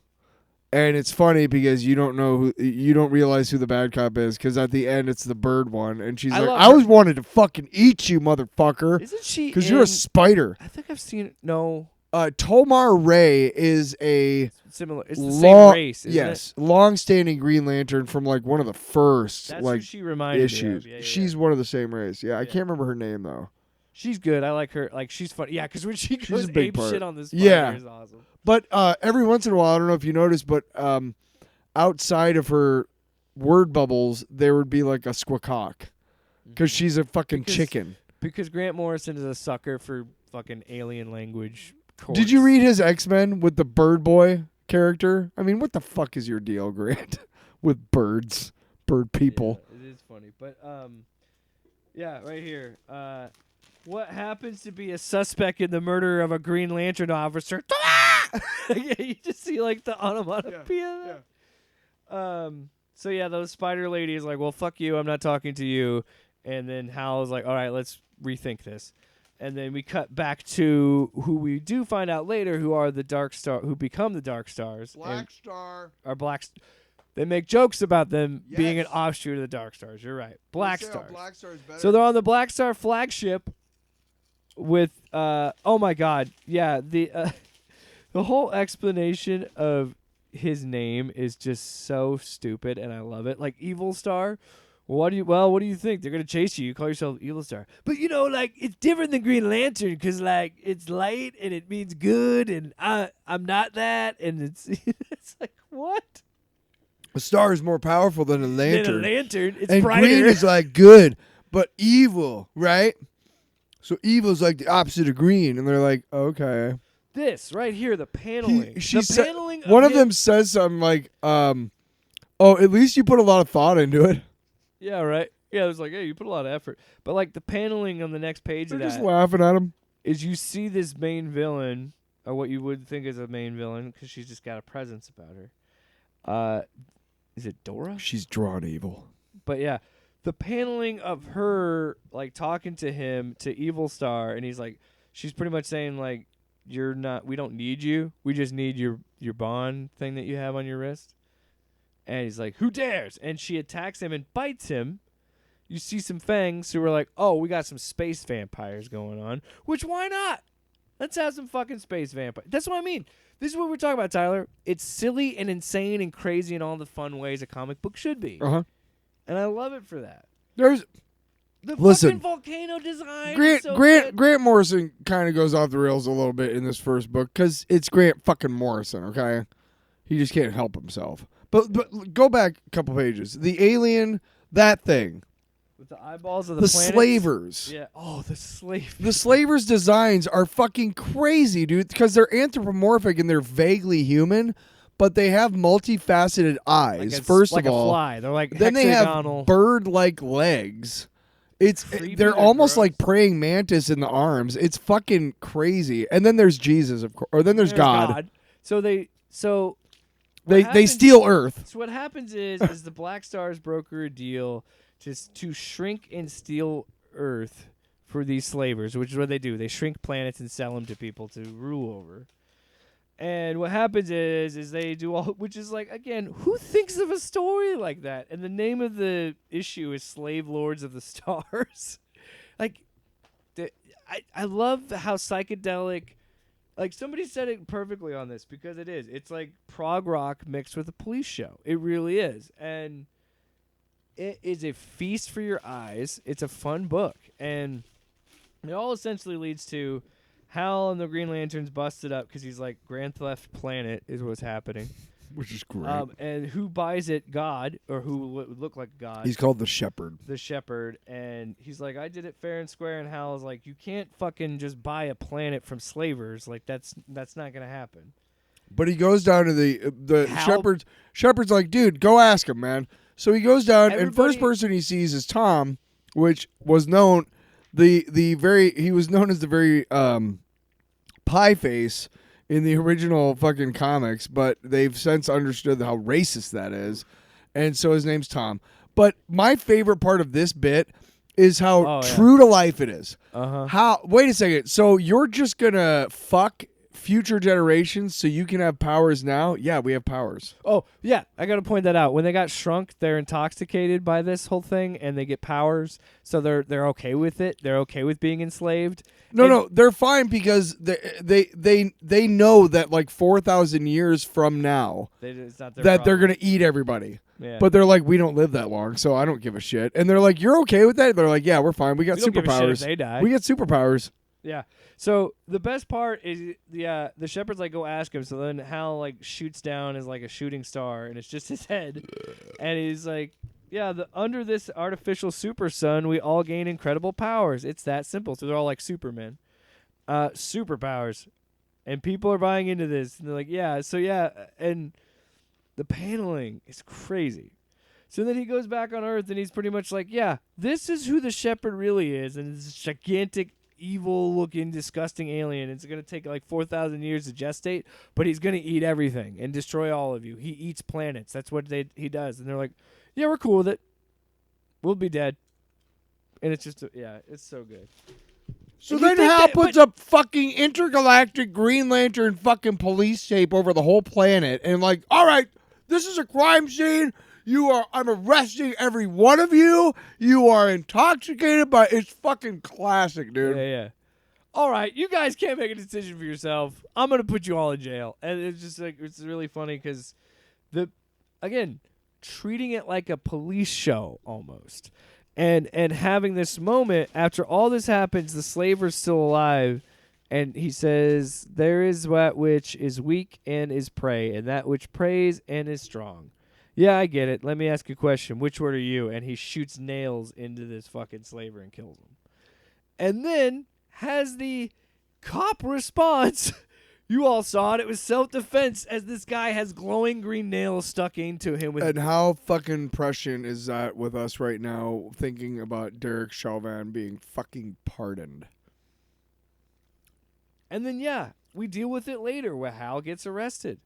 And it's funny because you don't realize who the bad cop is because at the end it's the bird one, and she's I like, love "I her. always wanted to fucking eat you, motherfucker," Isn't she? because you're a spider. I think I've seen it. No, Tomar Ray is a similar. It's the same race. Isn't it? long-standing Green Lantern from like one of the first That's like who she reminded issues. me of. Yeah, She's one of the same race. Yeah, I can't remember her name though. she's good. I like her. Like she's funny. Yeah, because when she goes a big ape part. shit on this spider, Yeah. is awesome. But every once in a while, I don't know if you noticed, but outside of her word bubbles, there would be like a squawk because she's a fucking chicken. Because Grant Morrison is a sucker for fucking alien language. Did you read his X-Men with the Bird Boy character? I mean, what the fuck is your deal, Grant, with birds, bird people? Yeah, it is funny, but yeah, right here. What happens to be a suspect in the murder of a Green Lantern officer? Yeah, you just see like the onomatopoeia. So yeah, those spider ladies like, well, fuck you, I'm not talking to you. And then Hal's like, all right, let's rethink this. And then we cut back to who we do find out later, who are the Dark Star, who become the Dark Stars. Black Star. Are They make jokes about them being an Yes. offshoot of the Dark Stars. You're right. Black They say, Stars. Black Star's better. So they're on the Black Star flagship with oh my god, yeah, the the whole explanation of his name is just so stupid, and I love it. Like Evil Star. What do you think? They're gonna chase you. You call yourself Evil Star, but you know, like it's different than Green Lantern because like it's light and it means good, and I'm not that, and it's it's like what? A star is more powerful than a lantern. Than a lantern, it's and brighter. green is like good, but evil, right? So evil is like the opposite of green, and they're like, okay. This right here, the paneling. Paneling one of him- them says something like, oh, at least you put a lot of thought into it. Yeah, right. Yeah, it was like, hey, you put a lot of effort. But like the paneling on the next page They're of just that laughing at him. is you see this main villain, or what you would think is a main villain, because she's just got a presence about her. Is it Dora? She's drawn evil. But yeah, the paneling of her like talking to him, to Evil Star, and he's like, she's pretty much saying like, we don't need you. We just need your bond thing that you have on your wrist. And he's like, who dares? And she attacks him and bites him. You see some fangs, so we're like, oh, we got some space vampires going on. Which, why not? Let's have some fucking space vampires. That's what I mean. This is what we're talking about, Tyler. It's silly and insane and crazy in all the fun ways a comic book should be. Uh-huh. And I love it for that. There's The Listen, fucking volcano design is so Grant good. Grant Morrison kind of goes off the rails a little bit in this first book because it's Grant fucking Morrison. Okay, he just can't help himself. But go back a couple pages. The alien, that thing, With the eyeballs of the the planets. slavers. Yeah. Oh, the slave. The slavers' designs are fucking crazy, dude, because they're anthropomorphic and they're vaguely human, but they have multifaceted eyes. Like a, first like of all, a fly. They're like then they hexagonal. have bird-like legs. Creepy, They're they're almost gross. like praying mantis in the arms. It's fucking crazy. And then there's Jesus, of course, or then there's God. So they They happens- steal Earth. So what happens is the Black Stars broker a deal to shrink and steal Earth for these slavers, which is what they do. They shrink planets and sell them to people to rule over. And what happens is they do all, which is like, again, who thinks of a story like that? And the name of the issue is Slave Lords of the Stars. Like, I love how psychedelic. Like, somebody said it perfectly on this, because it is. It's like prog rock mixed with a police show. It really is. And it is a feast for your eyes. It's a fun book. And it all essentially leads to Hal and the Green Lantern's busted up because he's like, Grand Theft Planet is what's happening. Which is great. And who buys it? God, or who would look like God. He's called the Shepherd. The Shepherd, and he's like, I did it fair and square, and Hal is like, you can't fucking just buy a planet from slavers. Like, that's not gonna happen. But he goes down to the Hal- Shepherd's like, dude, go ask him, man. So he goes down, and first Everybody- person he sees is Tom, which was known he was known as the very pie face in the original fucking comics, but they've since understood how racist that is, and so his name's Tom. But my favorite part of this bit is how Oh, yeah. true to life it is. Uh-huh. Wait a second. So you're just gonna fuck future generations so you can have powers now? Yeah, we have powers. Oh, yeah, I got to point that out. When they got shrunk, they're intoxicated by this whole thing, and they get powers, so they're okay with it. They're okay with being enslaved. No, they're fine because they know that like 4,000 years from now It's not their that they're problem. gonna eat everybody. Yeah. But they're like, we don't live that long, so I don't give a shit. And they're like, you're okay with that? They're like, yeah, we're fine. We got We don't give a shit if superpowers. they die. We get superpowers. Yeah. So the best part is the Shepherd's like, go ask him. So then Hal like shoots down as like a shooting star, and it's just his head, and he's like, yeah, under this artificial super sun, we all gain incredible powers. It's that simple. So they're all like Superman, superpowers, and people are buying into this, and they're like, yeah. So yeah, and the paneling is crazy. So then he goes back on Earth, and he's pretty much like, yeah, this is who the Shepherd really is, and it's gigantic evil-looking, disgusting alien. It's going to take like 4,000 years to gestate, but he's going to eat everything and destroy all of you. He eats planets. That's what he does. And they're like, yeah, we're cool with it. We'll be dead. And it's just, it's so good. So And you then think Hal that- puts a fucking intergalactic Green Lantern fucking police tape over the whole planet and like, all right, this is a crime scene. I'm arresting every one of you. You are intoxicated by, it's fucking classic, dude. Yeah. All right, you guys can't make a decision for yourself. I'm going to put you all in jail. And it's just like, it's really funny because again, treating it like a police show almost. And having this moment after all this happens, the slaver's still alive, and he says, "There is that which is weak and is prey, and that which prays and is strong." Yeah, I get it. Let me ask you a question. Which word are you? And he shoots nails into this fucking slaver and kills him. And then has the cop response. You all saw it. It was self-defense as this guy has glowing green nails stuck into him. And how fucking prescient is that with us right now thinking about Derek Chauvin being fucking pardoned? And then, we deal with it later where Hal gets arrested.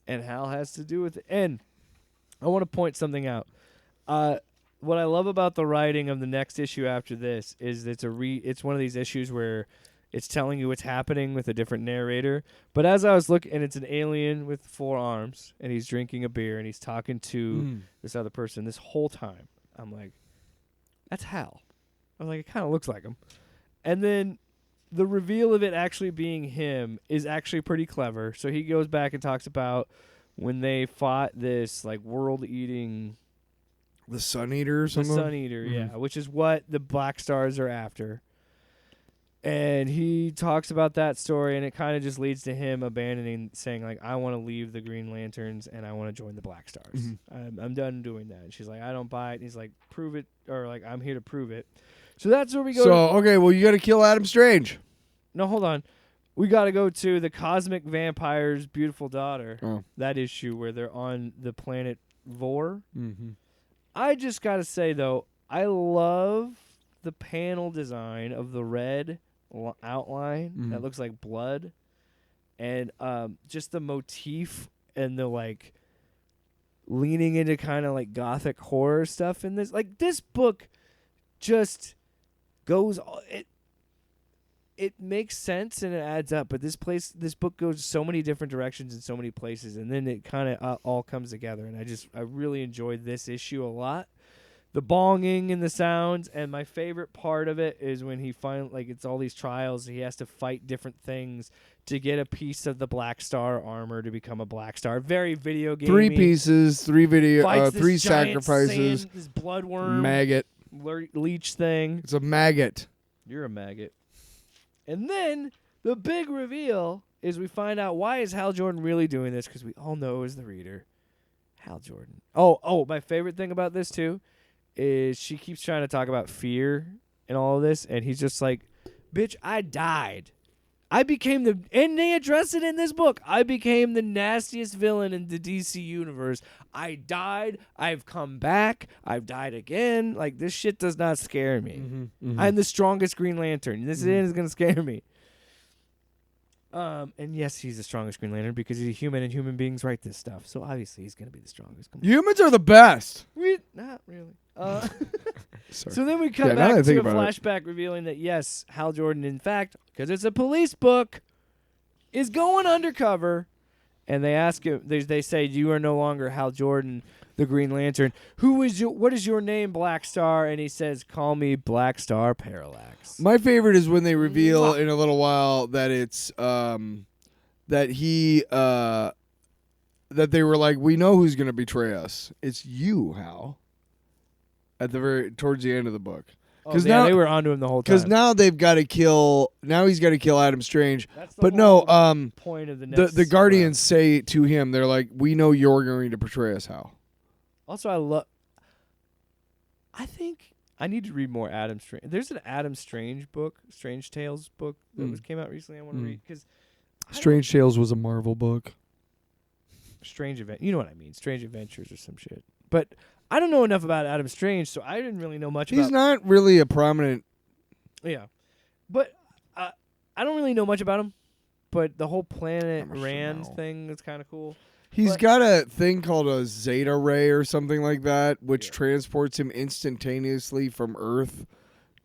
And Hal has to do with it. And I want to point something out. What I love about the writing of the next issue after this is it's one of these issues where it's telling you what's happening with a different narrator. But as I was looking, and it's an alien with 4 arms, and he's drinking a beer, and he's talking to this other person this whole time. I'm like, that's Hal. I'm like, it kind of looks like him. And then the reveal of it actually being him is actually pretty clever. So he goes back and talks about when they fought this like world-eating... The Sun Eater or The something? Sun Eater, yeah, which is what the Black Stars are after. And he talks about that story, and it kind of just leads to him abandoning, saying, like, I want to leave the Green Lanterns, and I want to join the Black Stars. I'm done doing that. And she's like, I don't buy it. And he's like, prove it, or like, I'm here to prove it. So that's where we go. Okay, well, you got to kill Adam Strange. No, hold on. We got to go to the Cosmic Vampire's Beautiful Daughter. Oh. That issue where they're on the planet Vor. Mm-hmm. I just got to say, though, I love the panel design of the red outline that looks like blood, and just the motif and the like leaning into kind of like gothic horror stuff in this. Like, this book just goes it makes sense and it adds up, but this book goes so many different directions in so many places, and then it kind of all comes together, and I really enjoyed this issue a lot. The bonging and the sounds, and my favorite part of it is when he finally, like, it's all these trials. He has to fight different things to get a piece of the Black Star armor to become a Black Star. Very video game. 3 pieces, 3 Fights this 3 giant sacrifices. sand, this bloodworm, Maggot. leech thing. It's a maggot. You're a maggot. And then the big reveal is we find out why is Hal Jordan really doing this, because we all know as the reader, Hal Jordan. Oh, my favorite thing about this too is she keeps trying to talk about fear and all of this, and he's just like, bitch, I died. And they address it in this book, I became the nastiest villain in the DC universe. I died. I've come back. I've died again. Like, this shit does not scare me. I'm the strongest Green Lantern. This is going to scare me. And yes, he's the strongest Green Lantern because he's a human, and human beings write this stuff. So obviously he's going to be the strongest. Humans are the best. Not really. Sorry. So then we come now back that I to think a about it. flashback revealing that, yes, Hal Jordan, in fact, because it's a police book, is going undercover. And they ask him, they say, you are no longer Hal Jordan, the Green Lantern. What is your name, Black Star? And he says, call me Black Star Parallax. My favorite is when they reveal in a little while that it's that he that they were like, we know who's going to betray us. It's you, Hal. At the towards the end of the book. Because now they were onto him the whole time. Because now they've got to kill. Now he's got to kill Adam Strange. That's the But whole no, point of the next. the Guardians say to him, they're like, we know you're going to betray us, Hal. Also, I think I need to read more Adam Strange. There's an Adam Strange book, Strange Tales book that came out recently. I want to read because Strange Tales was a Marvel book. Strange Event. You know what I mean? Strange Adventures or some shit. But I don't know enough about Adam Strange, so I didn't really know much about. He's not really a prominent. Yeah. But I don't really know much about him. But the whole planet I'm a Rand Chanel. thing is kind of cool. He's But- got a thing called a Zeta Ray or something like that, which transports him instantaneously from Earth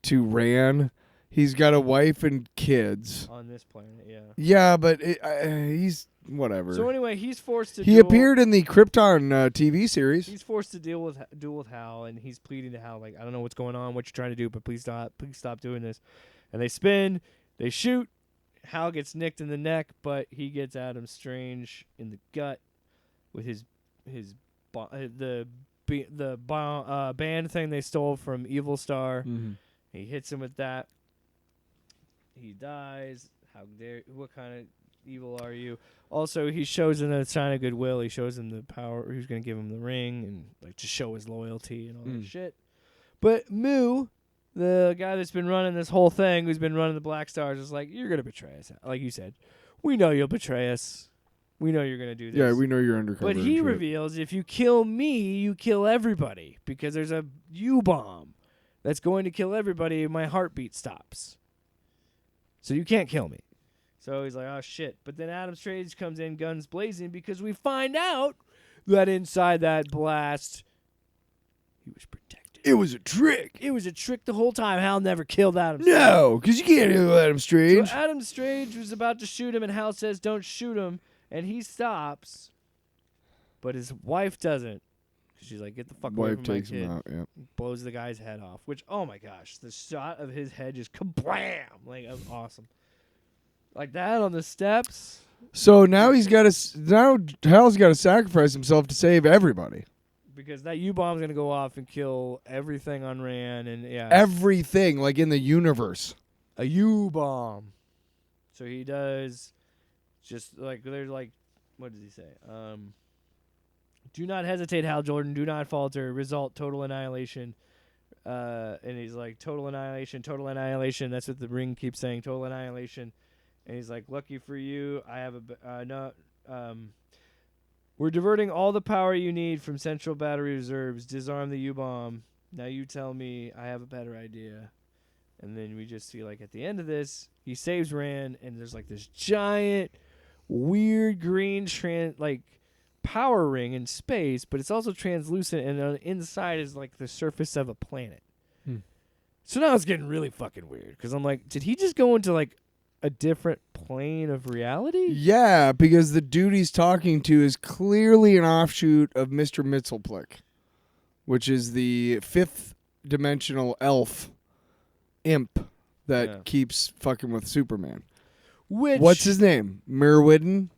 to Ran. He's got a wife and kids. On this planet, yeah. Yeah, but he's whatever. So anyway, he's forced to. He appeared in the Krypton TV series. He's forced to deal with Hal, and he's pleading to Hal, like, I don't know what's going on, what you're trying to do, but please stop doing this. And they spin, they shoot. Hal gets nicked in the neck, but he gets Adam Strange in the gut with the band thing they stole from Evil Star. Mm-hmm. He hits him with that. He dies. How dare? What kind of evil are you? Also, he shows in a sign of goodwill. He shows him the power. He's going to give him the ring and like to show his loyalty and all that shit. But Moo, the guy that's been running this whole thing, who's been running the Black Stars, is like, you're going to betray us. Like you said, we know you'll betray us. We know you're going to do this. Yeah, we know you're undercover. But he and shit. reveals if you kill me, you kill everybody because there's a U-bomb that's going to kill everybody. My heartbeat stops. So you can't kill me. So he's like, oh, shit. But then Adam Strange comes in, guns blazing, because we find out that inside that blast, he was protected. It was a trick. It was a trick the whole time. Hal never killed Adam Strange. No, because you can't kill Adam Strange. So Adam Strange was about to shoot him, and Hal says, don't shoot him. And he stops, but his wife doesn't. She's like, get the fuck away Wife from my takes kid. him out. Yeah. Blows the guy's head off, which, oh my gosh, the shot of his head just kablam. Like, that was awesome. Like that on the steps. So now Hal's got to sacrifice himself to save everybody. Because that U-bomb's going to go off and kill everything on Ran. And yeah. Everything, like in the universe. A U-bomb. So he does just like, they're like, what does he say? Do not hesitate, Hal Jordan. Do not falter. Result, total annihilation. And he's like, total annihilation, total annihilation. That's what the ring keeps saying, total annihilation. And he's like, lucky for you, I have we're diverting all the power you need from central battery reserves. Disarm the U-bomb. Now you tell me I have a better idea. And then we just see, like, at the end of this, he saves Ran, and there's, like, this giant, weird green power ring in space, but it's also translucent, and on the inside is, like, the surface of a planet. So now it's getting really fucking weird, because I'm like, did he just go into, like, a different plane of reality? Yeah, because the dude he's talking to is clearly an offshoot of Mr. Mxyzptlk, which is the fifth dimensional elf imp that keeps fucking with Superman. What's his name? Merwidden?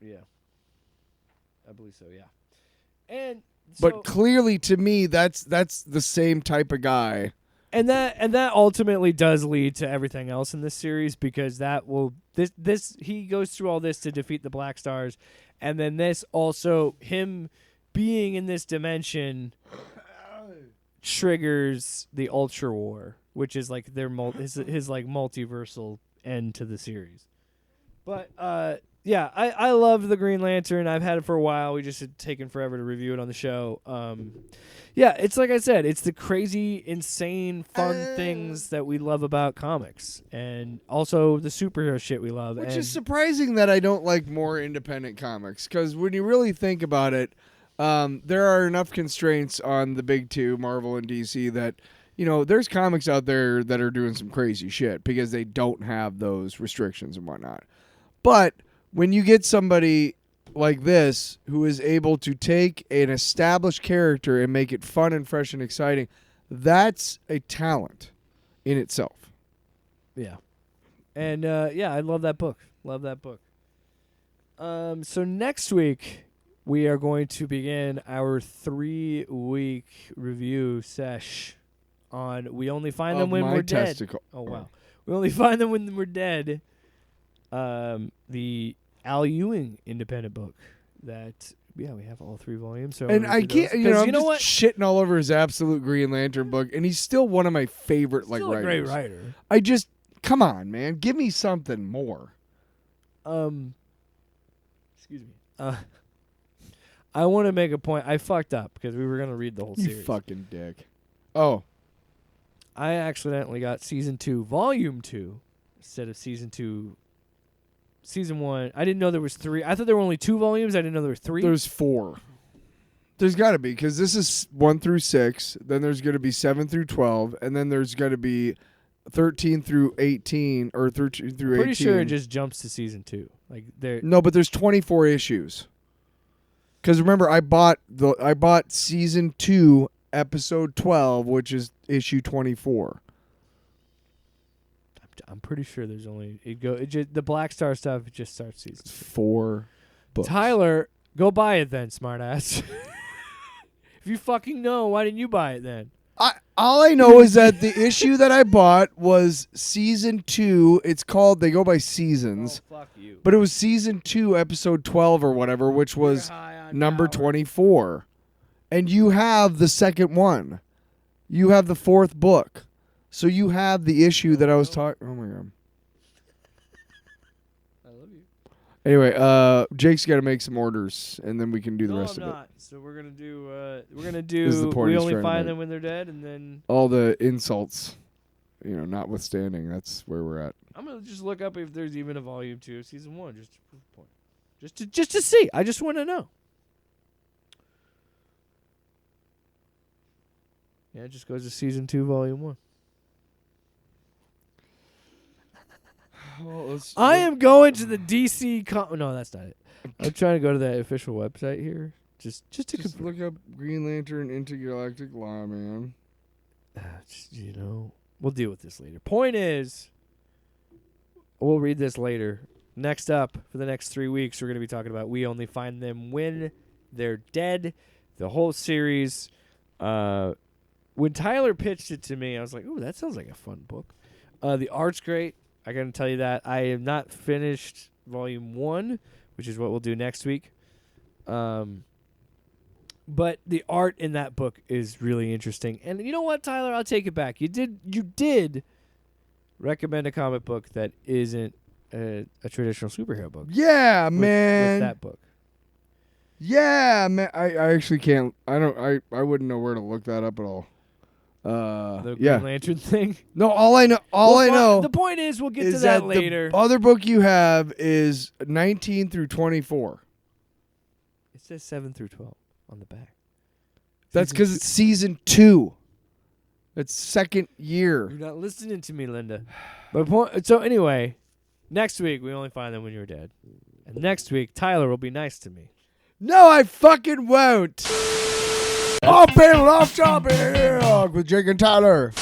Yeah. I believe so, yeah. And But clearly to me that's the same type of guy. And that ultimately does lead to everything else in this series, because that will this he goes through all this to defeat the Black Stars, and then this also, him being in this dimension triggers the Ultra War, which is like their his like multiversal end to the series. But yeah, I loved the Green Lantern. I've had it for a while. We just had taken forever to review it on the show. Yeah, it's like I said, it's the crazy, insane, fun things that we love about comics, and also the superhero shit we love. Which is surprising that I don't like more independent comics, because when you really think about it, there are enough constraints on the big two, Marvel and DC, that, you know, there's comics out there that are doing some crazy shit because they don't have those restrictions and whatnot. But when you get somebody like this who is able to take an established character and make it fun and fresh and exciting, that's a talent in itself. Yeah. And yeah, I love that book. Love that book. So next week we are going to begin our 3-week review sesh on We Only Find Them When We're Dead. Oh wow. We Only Find Them When We're Dead. The Al Ewing independent book that we have all 3 volumes. So And I can't, I'm just what? shitting all over his absolute Green Lantern book, and he's still one of my favorite Still writers. a great writer. I just, come on, man, give me something more. Excuse me. I want to make a point. I fucked up because we were gonna read the whole You series. fucking dick. Oh, I accidentally got season 2, volume 2, instead of season 2, season 1. I didn't know there was 3. I thought there were only 2 volumes. I didn't know there were 3. There's 4. There's got to be, because this is 1 through 6. Then there's going to be 7 through 12, and then there's going to be 13 through 18, or 13 through 18. Pretty sure it just jumps to season 2. Like there. No, but there's 24 issues. Because remember, I bought season 2, episode 12, which is issue 24. I'm pretty sure there's only the Black Star stuff. It just starts season 2. 4 books. Tyler, go buy it then, smartass. If you fucking know, why didn't you buy it then? All I know is that the issue that I bought was season 2. It's called, they go by seasons. Oh, fuck you. But it was season 2, episode 12 or whatever, which was number 24. And you have the second one. You have the 4th book. So you have the issue that I was talking. Oh my god. I love you. Anyway, Jake's got to make some orders, and then we can do the rest I'm of not. it. So we're gonna do. This is the point We he's only trying to find make. them when they're dead, and then All the insults, notwithstanding, that's where we're at. I'm gonna just look up if there's even a volume 2 of season 1, just to prove the point. Just to see. I just want to know. Yeah, it just goes to season 2, volume 1. I am going to the DC. No, that's not it. I'm trying to go to the official website here. Just to look up Green Lantern Intergalactic Law, man. We'll deal with this later. Point is, we'll read this later. Next up, for the next 3 weeks, we're going to be talking about We Only Find Them When They're Dead, the whole series. When Tyler pitched it to me, I was like, ooh, that sounds like a fun book. The art's great. I got to tell you that. I have not finished volume 1, which is what we'll do next week. But the art in that book is really interesting. And you know what, Tyler? I'll take it back. You did recommend a comic book that isn't a traditional superhero book. Yeah, man. With that book. Yeah, man. I actually can't. I wouldn't know where to look that up at all. The yeah. Green Lantern thing. No, all I know. The point is, we'll get is to that later. The other book you have is 19 through 24. It says 7 through 12 on the back. That's because it's season 2. It's second year. You're not listening to me, Linda. So anyway, next week we only find them when you're dead, and next week Tyler will be nice to me. No, I fucking won't. I'll pay it off, with Jake and Tyler.